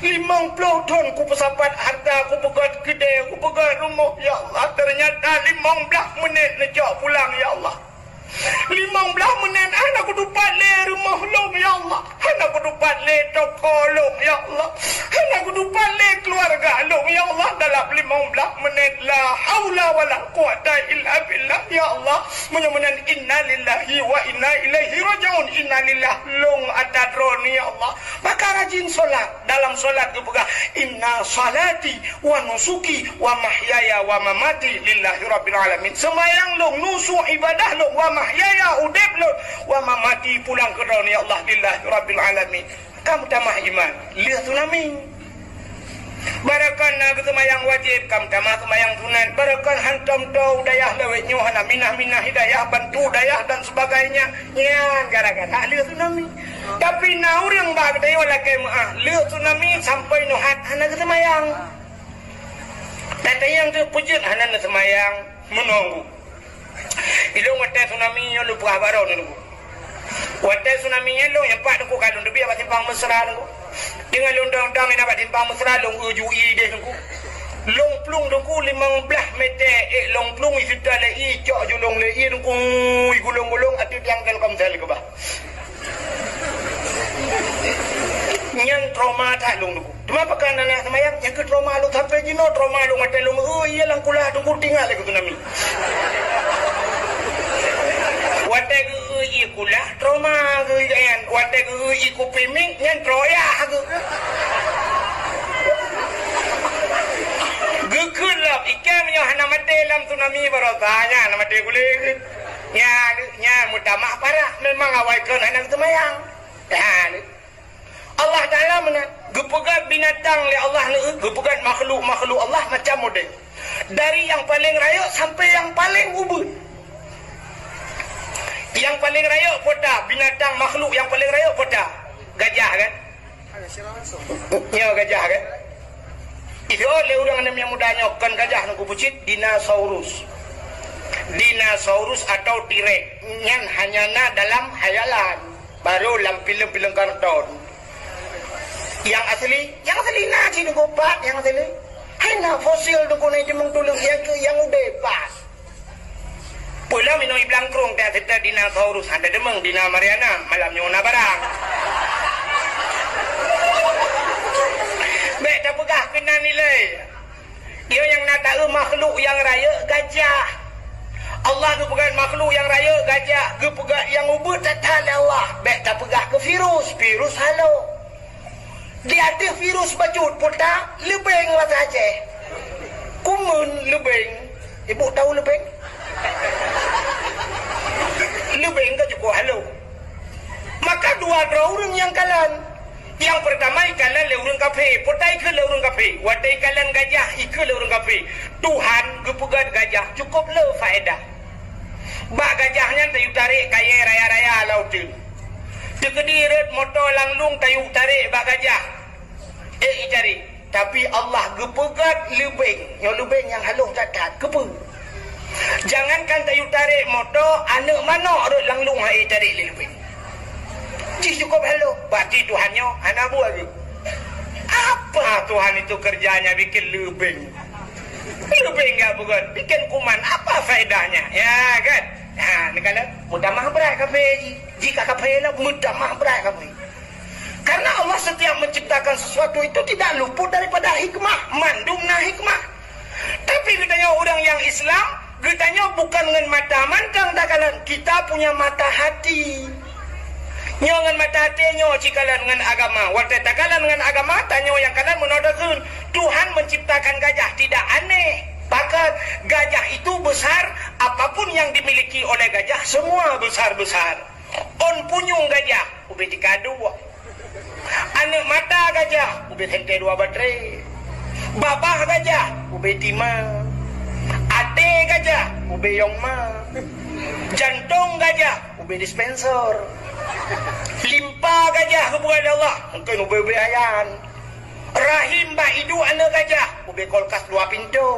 50 ton ku pesapat harta, ku pegat kedai, ku pegat rumah, ya Allah. Ternyata 15 minit nejak pulang, ya Allah. 15 minit anak ku dapat le rumah long, ya Allah. Anak ku dapat le toko long, ya Allah. Anak ku dapat le keluarga long, ya Allah. Dalam 15 menit la haula wala quwata illa billah, ya Allah. Mudah-mudahan inna lillahi wa inna ilaihi rajiun. Inna lillahi long atadroni, ya Allah. Maka rajin solat. Dalam solat kebuka inna salati wa nusuki wa mahyaya wa mamati lillahi rabbil alamin. Semayang long, nusuk ibadah long, wa mahyaya udib long, wa mamati pulang ke dunia, ya Allah lillahi rabbil alamin. Kamu tamah iman lihat tsunami. Barakan nak semayang wajib, kamu tamah semayang sunat. Barakan hantam tau dayah lewetnya hana minah-minah hidayah, bantu dayah dan sebagainya. Ya gara-gara lihat tsunami. Tapi na urang ba dayo laki lihat tsunami sampai nuhat hana semayang. Datang tu pujut hana semayang menunggu. Ilong wate tsunami yo lu buah baro nunggu. Wate tsunami yo yang pak ku kalun debi apa timpang mesra nunggu. Dengan lundang-dang ina apa timpang mesra long uju ide nunggu. Long plung nunggu 15 meter long plung itu tale i cok julong le i nunggu gulung-gulung atu yang kan komsel ke bah. Yang trauma tak long nunggu. Cuma pakai anak semayang yang ke trauma lu sampai jino trauma lu mata lu iya lang kulah nunggu tinggal lagi tsunami. Wate ge kulah trauma ge yan wate ge ku piming nyan troya ge gekelap ikan yo hana mate lam tsunami barotanya hana mate kulit nya mutamah parah memang awaikan hana semayang ya Allah Taala mana gepegat binatang le Allah le gepegat makhluk Allah macam model dari yang paling raya sampai yang paling ubun. Yang paling raya poda binatang makhluk yang paling raya poda gajah kan? Ya gajah kan? Itu oleh orang yang mudanya kan gajah nak pucit dinosaurus. Dinosaurus atau T-Rex yang hanya dalam hayalan baru dalam film-film kartun. Yang asli nah cina gopat yang asli. Kena fosil tu kau naik jemung tulang yang udah pas. Pula minum iblang krung tak serta dinosaurus ada demeng dina Mariana malam nyona barang. Baik tak pegah kena nilai. Dia yang nak tahu makhluk yang raya gajah. Allah tu pegang makhluk yang raya gajah. Dia pegang yang ubud tak tahu Allah. Baik tak pegah ke virus. Virus halo. Dia ada virus bajut pun tak. Lebeng lah saja. Kumun lebeng. Ibu tahu lebeng? Lebeng ke juga halo. Maka dua orang yang kalan. Yang pertama ikalan leurung kafe. Potai ke leurung kafe. Watai kalan gajah. Ika leurung kafe. Tuhan kepegat gajah. Cukup le faedah. Bak gajahnya tayu tarik kaya raya-raya laut tu. Tegedirat motor langlung tayu tarik bak gajah. Cari. Tapi Allah kepegat lebeng. Yang lebeng yang haluh cacat. Kepe. Jangankan tayu tarik motor. Anak mana rut langlung hai tarik lebeng. Cik cukup haluh. Berarti Tuhannya anak buah tu. Apa Tuhan itu kerjanya bikin lebeng? Lebeng enggak bukan? Bikin kuman. Apa faedahnya? Ya kan? Nah, ni kalau mudah mah berat kafe. Jika kafe lah mudah mah berat kafe. Karena Allah setiap menciptakan sesuatu itu tidak luput daripada hikmah. Mandumna hikmah. Tapi katanya orang yang Islam, katanya bukan dengan mata mandang tak kalan. Kita punya mata hati. Nyon mata hati nyo cikalan dengan agama. Waktu takalan dengan agama, tanyo yang kalan menodakun. Tuhan menciptakan gajah tidak aneh. Bahkan gajah itu besar, apapun yang dimiliki oleh gajah semua besar-besar. On punyung gajah, ubi dikadu. Anak mata gajah, ubi hente 2 baterai. Babah gajah, ubi timah. Ate gajah, ubi yongma. Jantung gajah, ubi dispenser. Limpa gajah kepada Allah, mungkin ubi ayan. Rahim baidu anak gajah, ubi kolkas 2 pintu.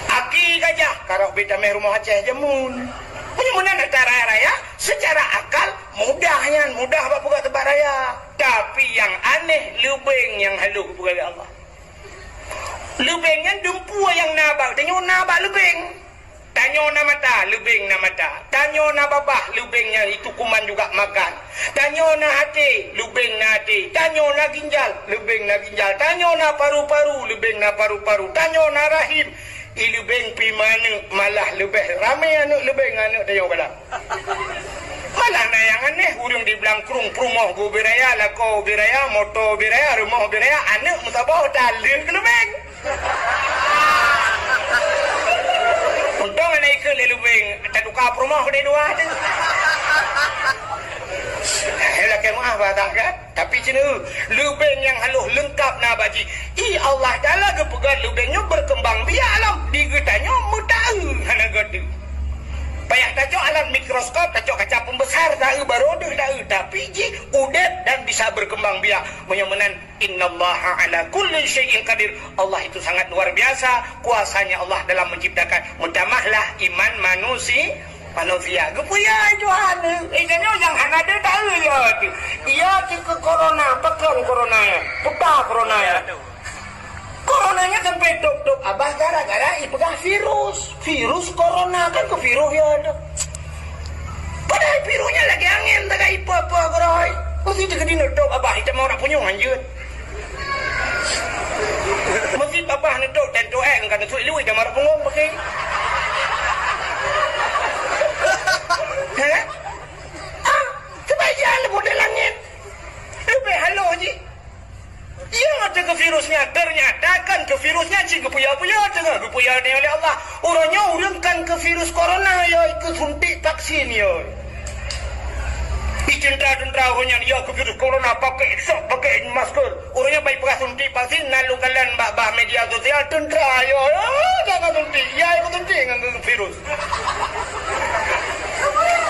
Aki gajah, karau ubi damai rumah Aceh jemun. Mudah-mudahan antara raya, secara akal mudahnya, mudah apa buka tebak raya. Tapi yang aneh, lebeng yang halu kepada Allah. Lebengnya dempu yang nabak, tanya nabak lebeng. Tanya na mata, lebeng na mata. Tanya na babah, lebengnya itu kuman juga makan. Tanya na hati, lebeng na hati. Tanya na ginjal, lebeng na ginjal. Tanya na paru-paru, lebeng na paru-paru. Tanya na rahim, lebeng pi mana malah lebih ramai anak lebeng anak tanya balang. Malah na yang aneh, urang di belangkrung perumah go biraya, lako biraya, motor biraya, rumah biraya, anak mutabah dalil ke lebeng. Untung anak ikut lebeng, tak tukar perumah ke dua tu. Helah kemah batak kan? Tapi cina lebeng yang haluh lengkap na baji. Allah Ta'ala kepegat lebengnya berkembang biak alam. Digetanya mutahu hana gadu. Payah tacok alam mikroskop, tacok kaca pembesar tahu barodah tahu. Tapi ji udet dan bisa berkembang biak. Menyemenan innallaha ala kulli syai'in qadir. Allah itu sangat luar biasa kuasanya Allah dalam menciptakan. Mutamahlah iman manusia. Kepuya Tuhan. Jangan yang hana dia tahu ya. Ia ke corona, pekan corona ya. Peta corona ya. Coronanya sampai dok-dok. Abah gara-gara ipegang virus. Virus corona kan ke virus ya ada. Padahal virusnya lagi angin. Tak ada apa-apa gerai. Mesti dia kena dok. Abah kita mau nak punya lanjut. Mesti abah nak dok. Dan doa kan kena suit lui. Dia marah punggung pakai. Sebaiknya model langit. Lebih halo je. Yang ada ke virusnya. Ternyata kan ke virusnya cik kepuya-puya. Tengah kepuya ni oleh Allah. Orangnya urangkan ke virus corona ya. Ikut suntik vaksin ya. Icendra-cendra orangnya dia ke virus corona. Pakai sok, pakai masker. Orangnya baik pakai suntik vaksin. Lalu kalian bah media sosial. Tendra ya. Jangan suntik. Ya ikut suntik dengan virus.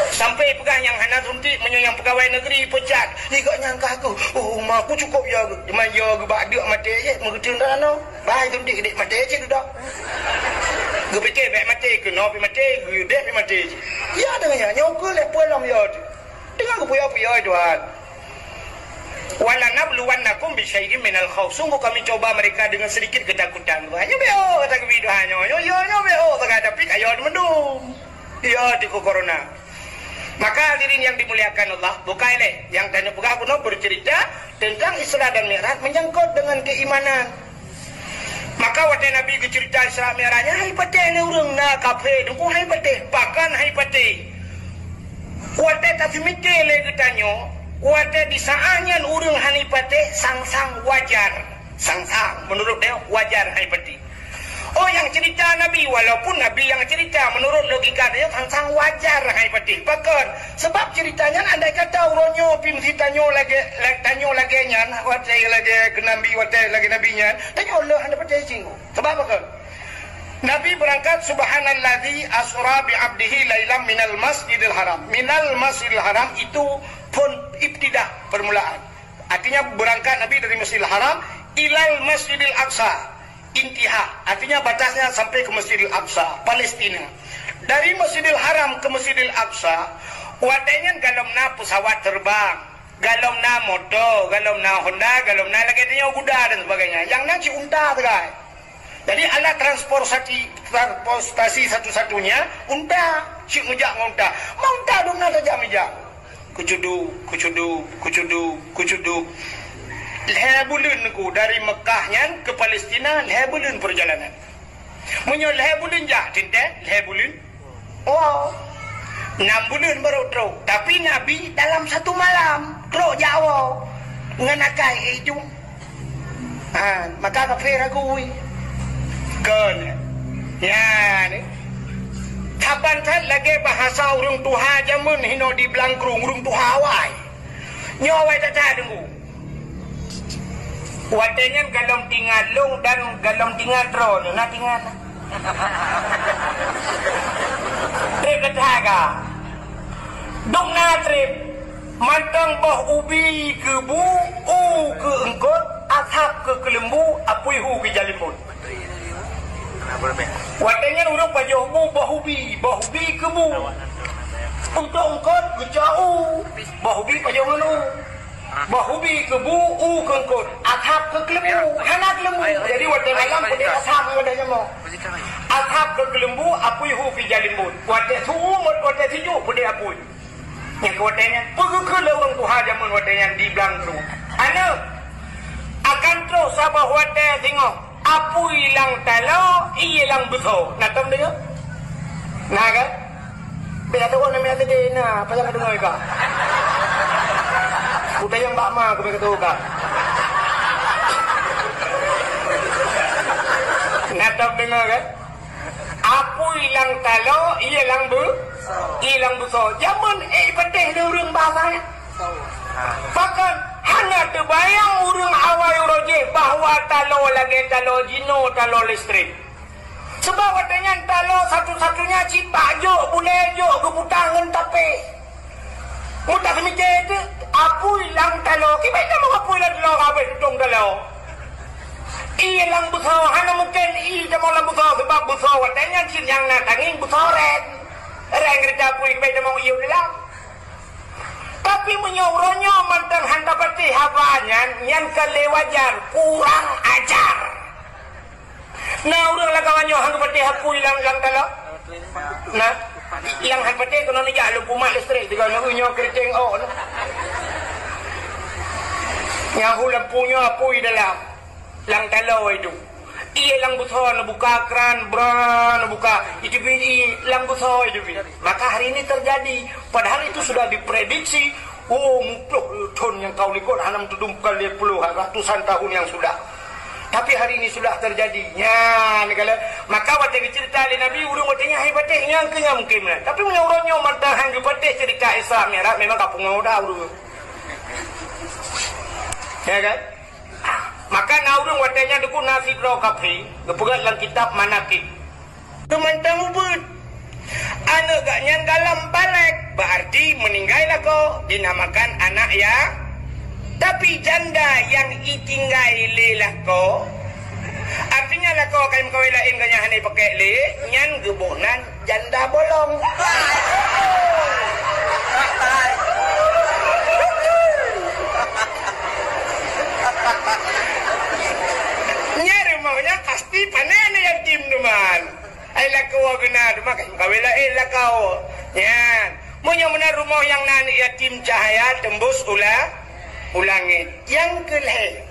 Sampai pegang yang hana suntik menyayang pegawai negeri pecat. Igak nyangka aku. Oh, mak aku cukup ya. Cuma ya badak mati je. Mengerti dah no. Baik suntik dik mati je dah. Gue fikir baik mati ke no pi mati, gue dek pi mati je. Ya dengan ya nyokul le pulang ya. Dengan gue puya-puya Tuhan. Wala nabluwannakum bisyai'im minal khauf. Sungguh kami coba mereka dengan sedikit ketakutan. Hanya beo kata kebidahannya. Yo beo tapi kayo mendung. Iya di corona. Maka hadirin yang dimuliakan Allah, bukai le yang tanya pegah kuno bercerita tentang Isra dan Mi'raj menyangkut dengan keimanan. Maka waktu Nabi bercerita Isra Mi'rajnya, hai pate ni urang na kafe, dengku hai pate, bahkan hai pate. Waktu tak mikir le ketanyo, waktu di saatnya urang hani pate sang wajar, sang menurut dia wajar hai pate. Oh yang cerita Nabi, walaupun Nabi yang cerita menurut logika dia sang wajar hai pate. Bahkan sebab ceritanya andai kata uronyo pimsi tanyo lagi nyan, waktu lagi ke Nabi, waktu lagi nabinya, tanyo Allah anda pate singgu. Sebab apa? Nabi berangkat subhanallazi asra bi 'abdihi lailam minal masjidil haram. Minal masjidil haram itu pun ibtidah permulaan. Artinya berangkat Nabi dari Masjidil Haram ilal Masjidil Aqsa. Intiha, artinya batasnya sampai ke Masjidil Aqsa, Palestina. Dari Masjidil Haram ke Masjidil Aqsa, wadanya galomna pesawat terbang, galomna motor, galomna Honda, galomna lagi tanya kuda dan sebagainya. Yang nanti unta guys. Jadi alat transportasi satu-satunya unta, si ujak unta. Mau unta dong nada jam-jam. Kucudu. Lehabulun ku dari Mekahnya ke Palestina, lehabulun perjalanan. Munyo lehabulun jah, tinte lehabulun. Oh, 6 bulan baru truk. Tapi Nabi dalam satu malam truk Jawa nganakai itu. Maka kafir aku. Kan. Ya ni. Kapan kan lagi bahasa urung tuha jamun hino di Blangkrung urung tuha wai. Nyawai tak dengu. Wadanya galom tingalung dan galom tingadron. Nah tingal. Trip ketaga. Dong na trip. Mantang boh ubi ke bu, ke engkot, athap ke kelembu, apui hu ke jalimun. Wadanya urung pajoh bu, boh ubi ke bu. Untuk engkot ke jauh, boh ubi pajoh nganu. Bahubi ke bu, ke engkot, athap ke kelembu, hanak lembu. Jadi waktu malam pun dia athap wadanya mau. Athap ke kelembu, apui hu fi jalimun. Waktu suhu, waktu sejuk pun dia apui. Yang kewadanya, pergi ke lorong tuha jaman wadanya di Blangkrung. Anak, akan terus sabah wadanya tengok, apui lang talo, iya lang besar. Nak tahu dia? Nah kan? Biar tahu namanya tadi, nah, pasal kata dengar kak. Udah yang Mbak Ma aku berkata juga. Natap dengar kan? Apa hilang talo, hilang besar. Zaman pedih dia urang bahasanya. Bahkan hanya terbayang urang awal roje bahawa talo lagi talo jino, talo listrik. Sebab katanya talo satu-satunya cipak jo, boleh jo kebutangan tapi. Mudah semikir itu. Apu hilang talo, kita mau apu hilang talo, apa itu dong talo? Hilang besar, hanya mungkin ia mau hilang besar sebab besar. Watanya yang nak tanging besar red. Orang kerja apu kita mau ia hilang. Tapi menyuruhnya mantan handa peti hafanya yang kelewajan kurang ajar. Nah orang lakawannya handa peti apu hilang talo. Nah. Yang hati kena ni jalan pumat listrik dengan nyo keriting yang lampunya apui dalam lang talo itu. Ia lang besar nak buka keran bran buka itu bini lang besar itu. Maka hari ini terjadi. Padahal itu sudah diprediksi. Oh mupluk ton yang kau likut hanam tudum kali puluhan ratusan tahun yang sudah. Tapi hari ini sudah terjadi. Ya, negala. Maka waktu cerita oleh Nabi, urung watanya hebatnya yang kenya mungkin. Tapi menurutnya martahan hebatnya cerita Isra Mi'raj memang kapung ngauda urung. Ya kan? Maka naurung watanya dukun nasi pro kafe, gepegat dalam kitab manakib. Temantang ubud. Anu gaknya dalam balik, berarti meninggallah kau dinamakan anak ya. Tapi janda yang itinggai lelah ko, artinya lah kau akan kau lain kanya hanya pakai le, nyan gebunan janda bolong. pasti panen yatim teman. Ailah kau guna makan kawila ailah kau. Ya, punya mana rumah yang nani yatim cahaya tembus ulangit. Yang kelih,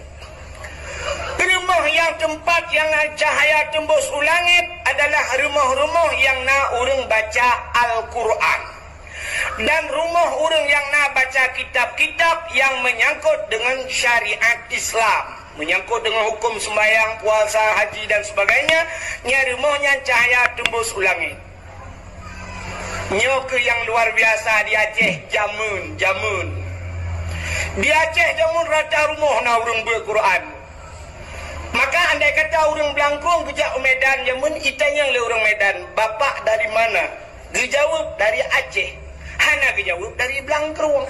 rumah yang tempat yang cahaya tembus ulangit adalah rumah-rumah yang na urang baca Al-Quran. Dan rumah orang yang nak baca kitab-kitab yang menyangkut dengan syariat Islam, menyangkut dengan hukum sembahyang, puasa, haji dan sebagainya, nya rumahnya cahaya tembus langit. Nya ke yang luar biasa di Aceh jamun. Di Aceh jamun rata rumah na orang berquran. Maka andai kata orang Belangkong kejak Medan jamun, itanya le orang Medan, bapak dari mana? Dijawab dari Aceh. Hana kejawab dari Belangkrung.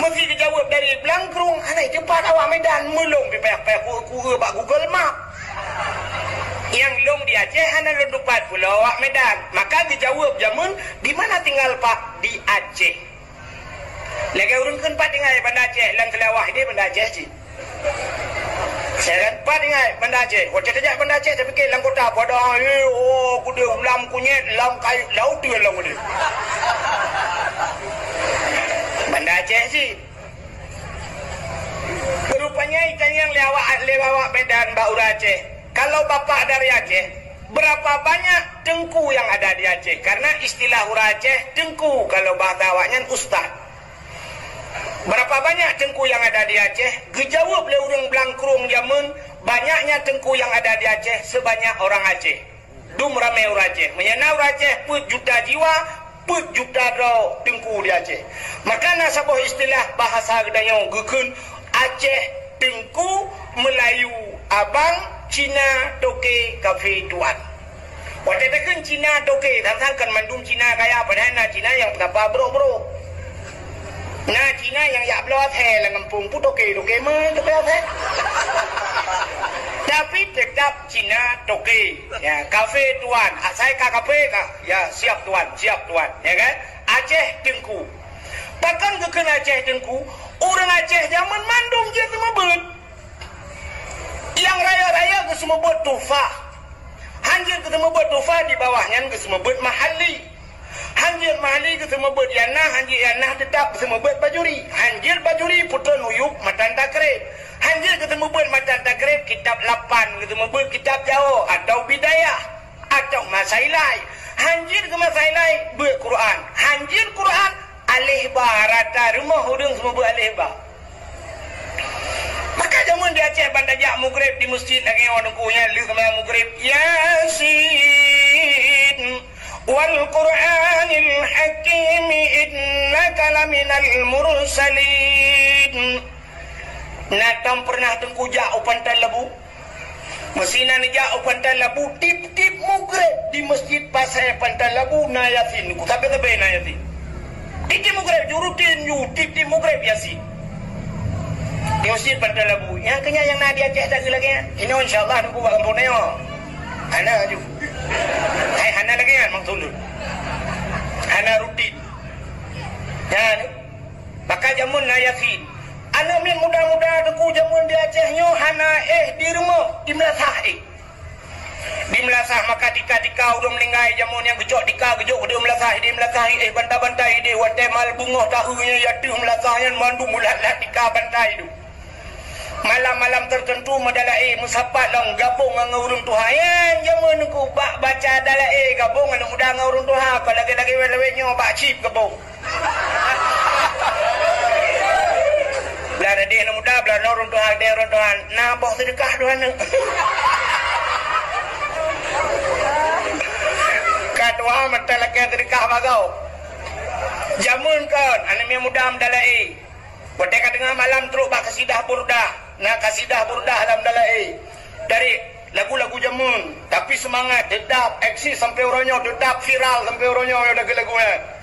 Mesti kejawab dari Belangkrung. Hana cepat awak Medan melong pepek-pepek ku bak Google Map. Yang long di Aceh hana ledupat pula awak Medan. Maka dijawab jamun, di mana tinggal Pak? Di Aceh. Lagi urang kan Pak tinggal Banda Aceh, lang kelawah dia Banda Aceh sih. Saya kan Pak tinggal Banda Aceh. Wajah tajak Banda Aceh tapi ke lang kota pada ku dia ulam kunyit lam kai laut dia lang dia. Banda Aceh sih. Rupanya ikan yang lewat Medan Bau Aceh. Kalau bapak dari Aceh, berapa banyak tengku yang ada di Aceh? Karena istilah hura Aceh tengku, kalau bahasa awaknya ustaz. Berapa banyak tengku yang ada di Aceh? Gejawab oleh orang Belangkrung jamun, banyaknya tengku yang ada di Aceh sebanyak orang Aceh. Dum ramai orang Aceh. Menyana orang Aceh put juta jiwa, put juta ro tengku di Aceh. Maka na sebuah istilah bahasa gedayong gekun Aceh tengku, Melayu abang, Cina toke kafe tuan. Waktu tekan Cina toke, kan mandum Cina kaya padahal na Cina yang berapa bro. Nah Cina yang ya belot he lang kampung pu toke mah belot he. Tapi tetap Cina toke. Ya, kafe tuan. Saya ka kafe ka. Ya, siap tuan. Ya kan? Aceh tengku. Bahkan ke Aceh tengku, orang Aceh zaman mandum je semua bet. Yang raya-raya ke semua bet tufah. Hanjir ke semua bet tufah di bawahnya ke semua bet mahali. Hanjir mahali ke semua bet yanah, hanjir yanah tetap semua bet bajuri. Hanjir bajuri putra nuyuk matan takrib. Hanjir ke semua bet matan takrib kitab 8 ke semua bet kitab Jawa atau bidayah atau masailai. Hanjir ke masailai bet Quran. Hanjir Quran alih ba rata rumah hudung semua bet alih ba. Maka jamun di Aceh bandajak mugrib di masjid lagi orang kunya lu sama mugrib Yasin wal Qur'anil Hakim innaka laminal mursalin. Natam pernah tengkujak upan talabu. Mesina nijak upan talabu tip-tip mugrib di masjid pasai pantai labu na Yasin. Ku tabe-tabe na Yasin. Tip-tip mugrib jurutin you tip-tip mugrib Yasin. Di masjid pantai labu. Yang kenya yang nak di Aceh tak lagi ya. Ini insyaAllah nunggu buat kampung ni. Hana aju. Hai hana lagi kan mang tulun. Hana rutin. Ya ni. Maka jamun na Yasin. Anak min muda-muda deku jamun di Aceh nyo hana di rumah di melasah Di melasah maka tika udah meninggal jamun yang gejok tika gejok dia melasah bantai-bantai dia watai mal bungoh tahunya yatu melasahnya mandu mulat-lat tika bantai tu. Malam-malam tertentu madalah musapat lang gabung dengan urung Tuhan jamun ku baca adalah gabung dengan muda dengan urung Tuhan kalau lagi-lagi wele-wele bak cip gabung. Belah dia muda belah urung Tuhan dia urung Tuhan nah boh sedekah Tuhan. Kadua mata lagi sedekah bagau. Jamun kan anak muda madalah Berdeka tengah malam teruk bak kasidah burdah. Nah kasidah burdah dalam dalai dari lagu-lagu jamun. Tapi semangat, dedap, eksis sampai orangnya, dedap, viral sampai orangnya ada lagu-lagunya.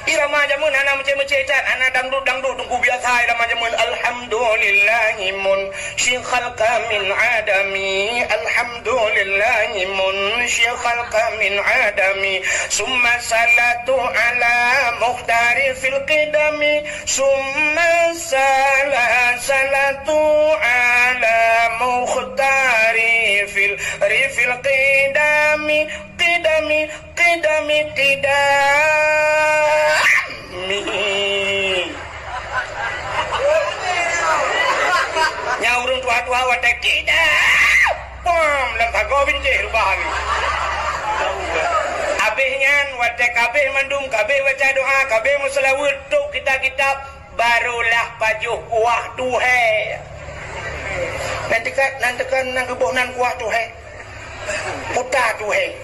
Irama jamun hana macam-macam cat, hana dangdut tunggu biasa irama jamun. Alhamdulillahimun syikhalqa min adami. Alhamdulillahimun syikhalqa min adami. Summa salatu ala mukhtari fil qidami. Summa salatu ala mukhtari rifil rifil qidami qidami qidami qidami. Nyaurung tua-tua wadah tidak pom dan bago bincih rubah lagi abihnya wadah kabeh mandum kabeh baca doa kabeh muslawud tu kita barulah pajuh kuah tuhe nanti kan nang kebohnan kuah tuhe puta tuhe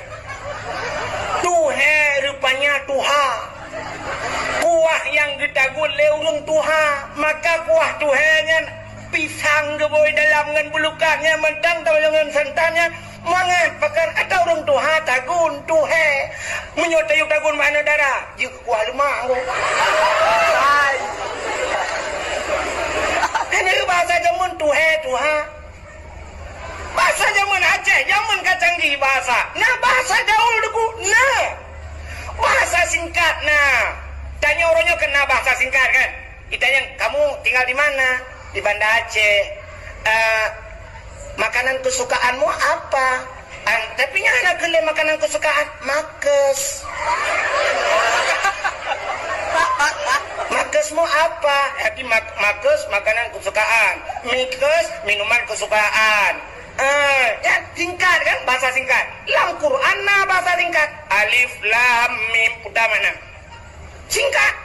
rupanya tuha kuah yang kita gule urung tuha maka kuah tuhenya pisang geboy dalam ngan bulukanya mentang tahu dengan santannya mangan pakan atau orang tuha tagun tuhe menyotayuk tagun mana darah jika kuah lemak aku hai ini bahasa jamun tuhe tuha bahasa jamun Aceh jamun kacanggi bahasa nah bahasa gaul duku nah bahasa singkat nah tanya orangnya kena bahasa singkat kan kita yang kamu tinggal di mana di Banda Aceh. Makanan kesukaanmu apa? Tapi nya anak gele makanan kesukaan makes. Makesmu apa? Hati makes makanan kesukaan. Mikes minuman kesukaan. Ya singkat kan bahasa singkat. Lam Quran nah bahasa singkat. Alif lam mim udah mana? Singkat.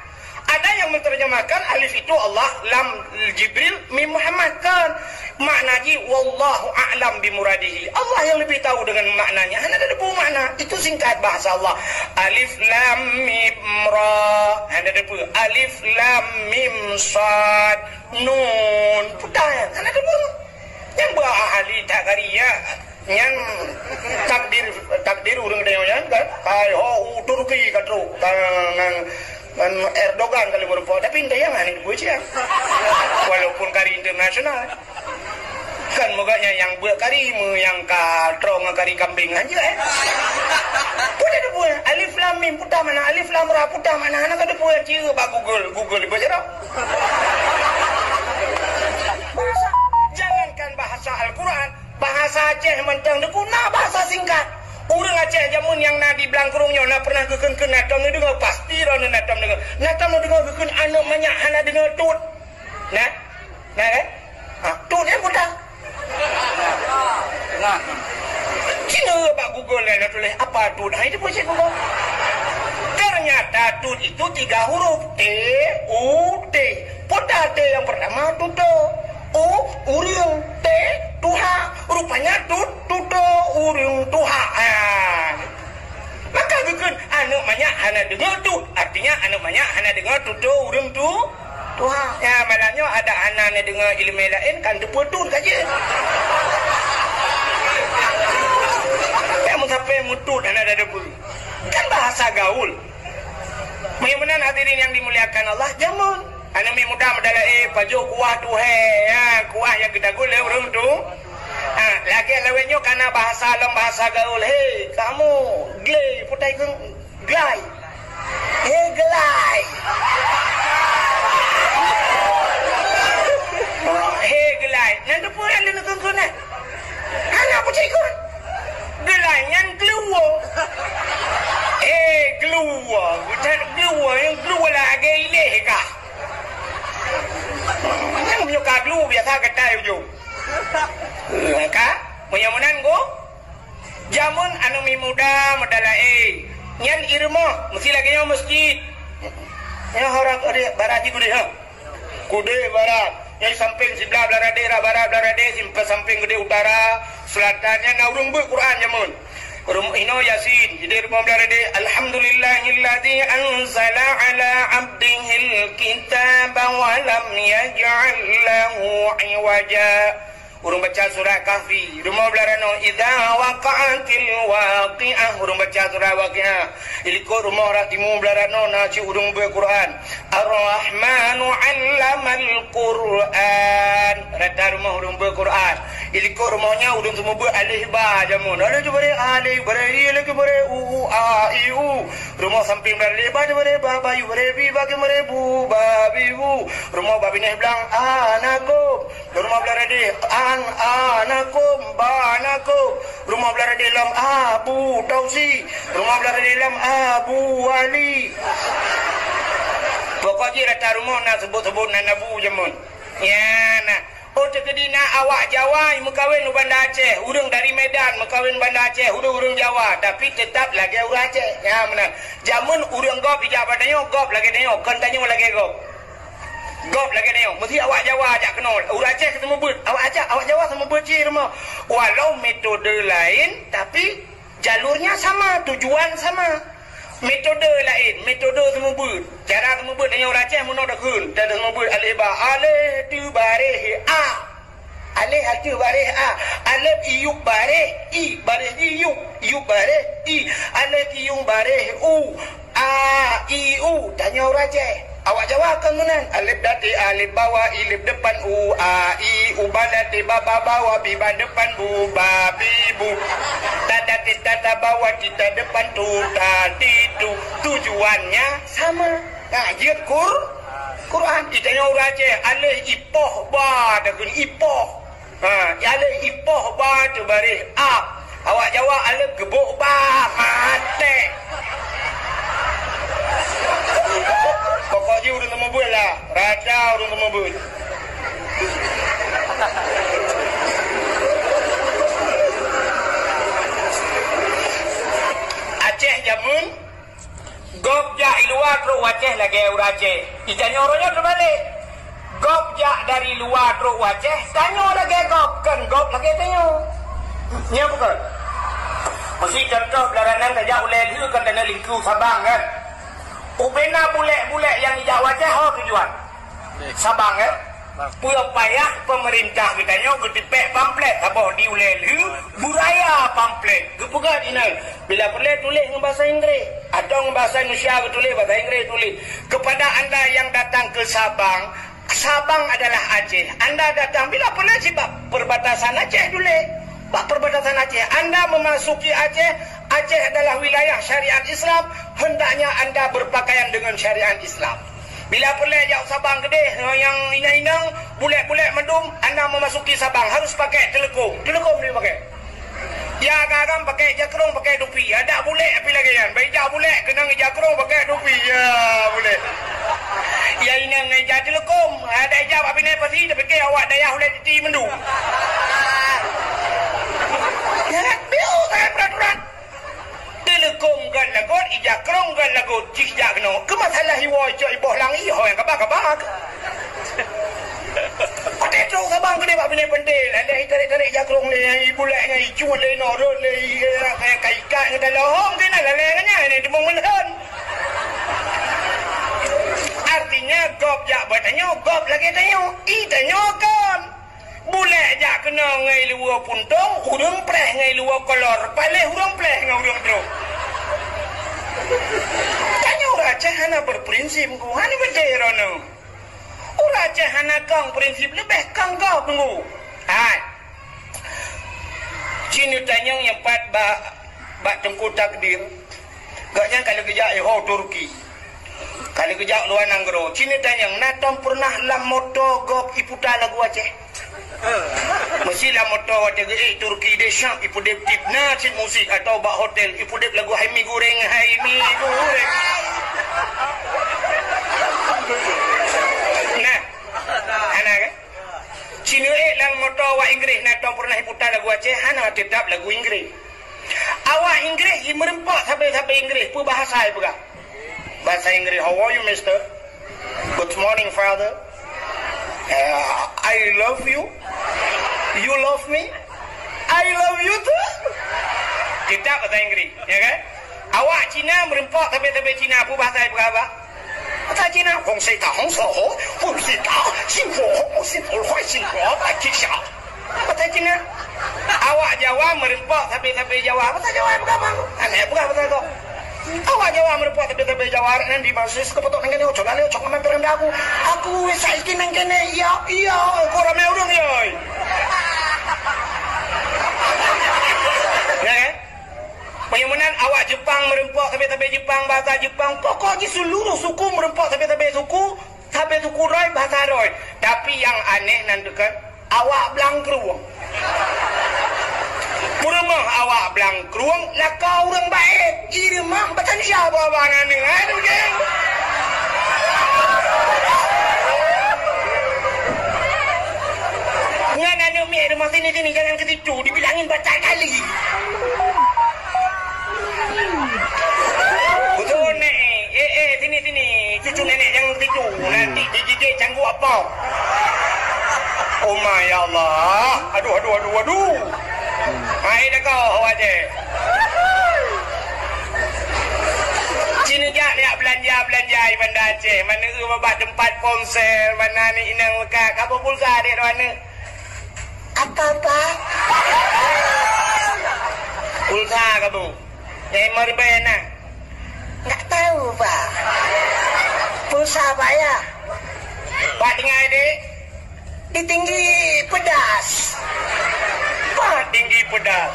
Ada yang menerjemahkan alif itu Allah, lam Jibril, mim Muhammad kan. Maknanya wallahu a'lam bimuradihi. Allah yang lebih tahu dengan maknanya. Hanya ada dua makna. Itu singkat bahasa Allah. Alif lam mim ra. Hanya ada dua. Alif lam mim sad nun. Putar. Hanya ada dua. Yang ahli takaria yang takdir urang deoyan kan. Kai ho Turki katru. Kan Erdogan kali berupa tapi entah yang aneh gue sih walaupun kari internasional kan moganya yang buat kari yang katrong kari kambing aja punya ada buat alif lam mim putar mana alif lam ra putar mana anak ada buat cium pak Google ibu cerah jangankan bahasa Al-Quran bahasa Aceh mentang deku nah bahasa singkat. Urang Aceh jamun yang nadi belangkurungnya na pernah kekeun natam ni dengar pasti rana natam dengar kekeun anu banyak hana dengar tut. Nah kan? Tut yang putar. Nah. Cina Pak Google nak tulis apa tut? Ha itu pun Google. Ternyata tut itu 3 huruf T U T. Putar T yang pertama tuto. U uriung T tuha rupanya tuto uriung tuha maka bikin anu banyak hana dengar tu artinya anu banyak hana dengar tuto uriung tuha ya malahnya ada hana dengar ilmu lain kan deputun kaje kamu sampai mutut hana ada debu kan bahasa gaul mudah-mudahan hadirin yang dimuliakan Allah jamun anu mi mudah medala pajo kuah tu kuah yang kita gule urang tu lagi lawenyo kana bahasa alam bahasa gaul kamu glay putai keng glay glay glay nanti puran lu keng kuna anak putai keng glay yang gluwo gluwo bukan gluwo yang gluwo lagi ileh kah yang menyuka dulu biasa kata itu maka mudah-mudahan go jamun anu mi muda medala nyan irmo mesti lagi yang masjid ya orang barat kude kude barat yang samping sebelah belah daerah barat belah daerah samping gede utara selatannya naurung bu Quran jamun ino Yasin jadi rumah berada alhamdulillahilladzi anzala ala abdihil kitaba wa lam yaj'al lahu iwaja urung baca surah Kahfi rumah belarano idza waqa'atil waqi'ah urung baca surah waqi'ah iliko rumah ratimu belarano naci urung be Quran ar-rahmanu 'allamal Quran rata rumah urung be Quran iliko rumahnya urung semua be alif ba jamun ada tu bare alif bare i lagi bare u a i u rumah samping bare ba bare ba bayu bare bi bagi bare bu babi bu rumah babi ni bilang anago rumah belarade anakum banakum. Rumah belah dalam Abu Tausi, rumah belah dalam Abu Wali. Pokoknya rata rumah nak sebut-sebut nak Abu jemun. Ya nah. Oh terkedina awak Jawa mengkawin di Bandar Aceh, urang dari Medan mengkawin Bandar Aceh, urang Jawa tapi tetap lagi urang Aceh. Ya benar. Jamun urang gop ijak padanya gop lagi tanya, kan tanya lagi gop. Gop lagi tanya. Mesti awak Jawa ajak kenal. Urang Aceh ketemu beut. Awak Jawa sama beut je rumah. Walau metode lain tapi jalurnya sama, tujuan sama. Metode lain, metode semua beut. Cara semua beut tanya orang Aceh mun dak kun. Dak semua beut alif ba alif tu bareh a. Alif tu bareh a. Alif iu bareh i bareh iu. Iu bareh i. Alif iu bareh u. A i u tanya orang Aceh. Awak Jawa kan menan. Alif dati alif bawah ilif depan u a i u badati baba bawah biba depan bu babi bu. Tadati tata bawah kita depan tu tadi tu. Tujuannya sama. Nah, ayat Quran ditanya orang Aceh alif ipoh ba dakun ipoh. Ha, alif ipoh ba tu barih a. Awak Jawa alif gebuk ba mate. Pokoknya urang temu beul lah. Raja urang temu beul. Aceh jamun gop jak luar teruk Aceh lagi urang Aceh. Ditanya orangnya terbalik. Gop jak dari luar teruk Aceh, tanya lagi gop. Kan gop lagi tanya. Nya bukan. Mesti contoh belaranan saja uleh lu kan dana lingku Sabang kan. Ubena bulek-bulek yang hijau Aceh tujuan Sabang Pulau payah pemerintah kitanya getipek pamflet apa diulelu buraya pamflet gepuga dina bila boleh tulis dengan bahasa Inggeris atau dengan bahasa Indonesia tulis bahasa Inggeris tulis kepada anda yang datang ke Sabang. Sabang adalah Aceh. Anda datang bila boleh sebab perbatasan Aceh tulis Pak perbatasan Aceh. Anda memasuki Aceh. Aceh adalah wilayah syariat Islam. Hendaknya anda berpakaian dengan syariat Islam. Bila boleh jauh Sabang gede yang inang-inang, bulek-bulek mendung, anda memasuki Sabang harus pakai telekom. Telekom dia pakai. Ya kadang pakai jakrong, pakai dupi. Ada bulek tapi lagi kan. Baik bulek kena jakrong pakai dupi. Ya boleh. Ya inang ngeja telekom. Ada ijab tapi naik pasti tapi ke awak daya boleh titi mendung. Ya kan? Biu saya peraturan. Telekom kan lagot, ijakrong kan lagot, cikjak no. Kemasalah hiwa cok iboh langi ho yang kabak-kabak. Kata tu Sabang kena buat benda penting. Ada tarik-tarik jakrong ni, bulaknya icu le norot le kaikat ke dalam hong kena lalangnya ni demong menhan. Artinya gop jak bertanya, gop lagi tanya. Tanya kan. Bulak jak kena ngai luar puntung, urang preh ngai luar kolor. Paleh urang preh ngai urang teruk. Tanya orang Aceh hana berprinsip ku. Hani berdera no. Orang Aceh hana kang prinsip lebih kang kau tunggu. Hai. Cina tanya yang empat bak tengku takdir. Gaknya kalau kejak Turki. Kalau kejak luar Nanggro. Cina tanya natam pernah lam moto gop iputa lagu Aceh. Mestilah motor wadah Turki de Syam ipu dep tip nasi musik atau bak hotel ipu dep lagu Haimi goreng. Nah, anak kan? Cina lang motor wa Inggris nak tahu pernah iputa lagu Aceh hana tetap lagu Inggris. Awak Inggris merempak sampai Inggris pu bahasa ibu kah? Bahasa Inggris. How are you, mister? Good morning, father. I love you. You love me. I love you too. Kita bahasa Inggris, ya kan? Awak Cina merempak sampai Cina apa bahasa apa? Bahasa Cina. Hong Sei Ta Hong So Ho, Hong Sei Ta Xin Ho Hong Xin Ho Huai Xin Ho Bai Ki Xiao. Bahasa Cina. Awak Jawa merempak sampai Jawa. Bahasa Jawa apa? Aneh bukan bahasa kau. Awak Jawa merepot tapi Jawa nanti basis kepotok nang kene ojo lali ojo mampir nang aku. Aku wis saiki nang kene iya kok rame urung yo. Ya kan? Bagaimana awak Jepang merempok tapi Jepang bahasa Jepang pokoknya seluruh suku merempok tapi suku Roy bahasa Roy. Tapi yang aneh nanti kan awak belang keruang. Puremah awak belang keruang, lah kau orang baik. Ira mak batan siapa abangan ni? Aduh geng. Ngan anak mek rumah sini jangan ketipu, dibilangin baca kali. Betul nek. Sini. Cucu nenek jangan ketipu. Nanti digigit canggu apa? Oh my Allah. Aduh. Hai dah kau aja. Sini jak dia belanja benda Aceh. Mana babat tempat ponsel, mana ni inang lekat. Apa pulsa dia mana? Apa? Pulsa kamu. Gamer bena. Tak tahu, Pak. Pulsa apa ya? Pak dengar adik. Di tinggi pedas. Pak tinggi pedas.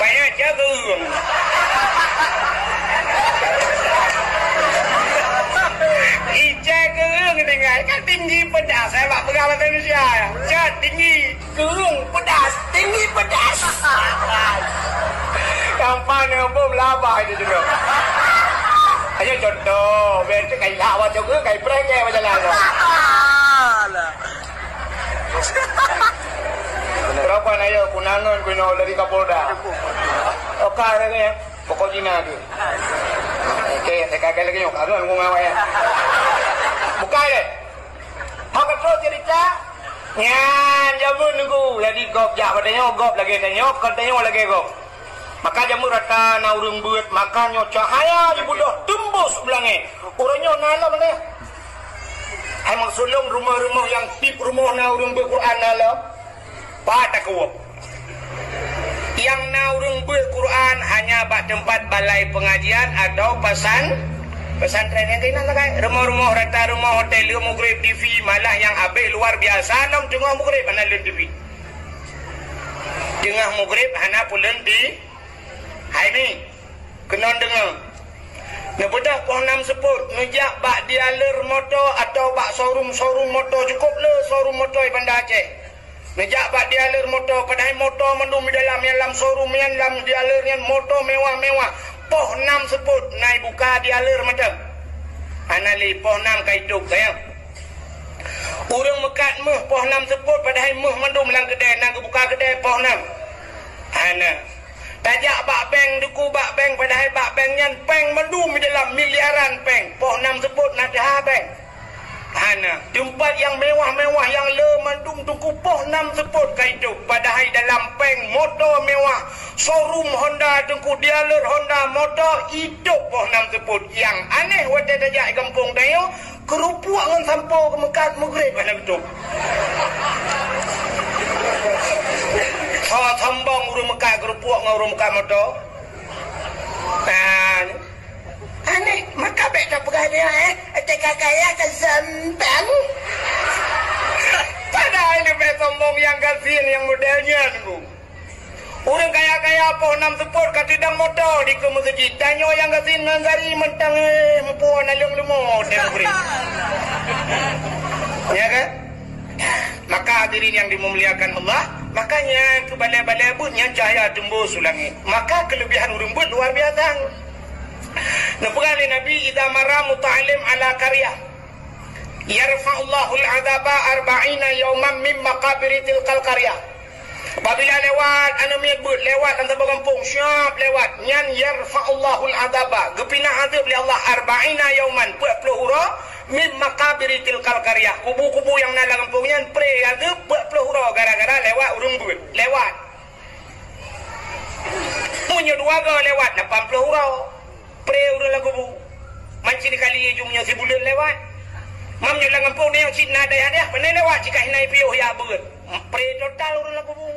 Banyak jagung. Ijai gerung dengar. Kan tinggi pedas. Saya pak pegang bahasa Indonesia. Cat tinggi gerung pedas. Tinggi pedas. Kampanye bom labah itu juga. Ayo contoh. Biar tu kai lawa juga. Kai prank ya macam lalu. Berapa na yo kunanon kuno dari Kapolda. Oka ya. Pokok Cina tu. Oke, saya lagi nyok. Aduh, ngomong apa ya? Buka deh. Hak terus cerita. Ngan jamun nunggu. Jadi gop jak padanya gop lagi tanya, katanya lagi gop. Maka jamu rata na urung buat makanya cahaya di budoh tembus belangnya. Orangnya nala mana? Emang sulung rumah-rumah yang tip rumah na urung Quran nala. Pada kuat. Yang naurung Quran hanya bak tempat balai pengajian atau pesantren yang kena kan rumah-rumah rata rumah hotel mugrib TV malah yang habis luar biasa nam tengah mugrib ana lun TV. Tengah mugrib ana pulen di hai ni kena dengar. Nebudah pohon nam sebut ngejak bak dialer motor atau bak showroom motor cukup le showroom motor Bandar Aceh. Nejak bak dialir motor, padahal motor mendum di dalam showroom yang dalam dialirnya motor mewah-mewah. Poh 6 sebut, naik buka dialir macam. Anali poh 6 kaituk sayang. Urang mekat meh poh 6 sebut, padahal meh mendum dalam kedai, nak buka kedai poh 6. Ana. Tajak bak bank, duku bak bank, padahal bak banknya bank mendum di dalam miliaran bank. Poh 6 sebut, nak dah bank. Ana, tempat yang mewah-mewah yang lemandum tungku poh 6 sebut kaitu padahal dalam peng motor mewah showroom Honda tungku dealer Honda motor hidup poh 6 sebut yang aneh wada dajak kampung dayo kerupuk ngan sampau ke Mekat Maghrib ana betul. Salah sambang urang Mekat kerupuk ngan urang Mekat motor. Aneh, maka beda pegadaian kaya kezambang. Padahal ini sombong yang kasihan yang modelnya nunggu. Orang kaya-kaya poh 6 sebut kat tidang motor di ke masjid. Tanya yang kasihan nanzari mentang mempuan alung lemot dia beri. Ya kan? Maka hadirin yang dimuliakan Allah, makanya ke balai-balai butnya cahaya tembus langit. Maka kelebihan urang but luar biasa. Nampaknya Nabi idza marra muta'allim ala qaryah yarfa'ullahu al-'adaba 40 yawman min maqabir tilkal qaryah. Apabila lewat anu miebut lewat antara kampung syap lewat nyan yarfa'ullahu al-'adaba gepina azab li Allah 40 yawman 40 hura min maqabir tilkal qaryah. Kubu-kubu yang dalam kampung nyan pre azab 40 hura gara-gara lewat urung but lewat. Munyo dua ga lewat 80 hura. Pre urang lagu bu. Manci kali jumnya si bulan lewat. Mamnya lang kampung ni yang cina daya dia. Pandai lewat jika hinai piuh ya beut. Pre total urang lagu bu.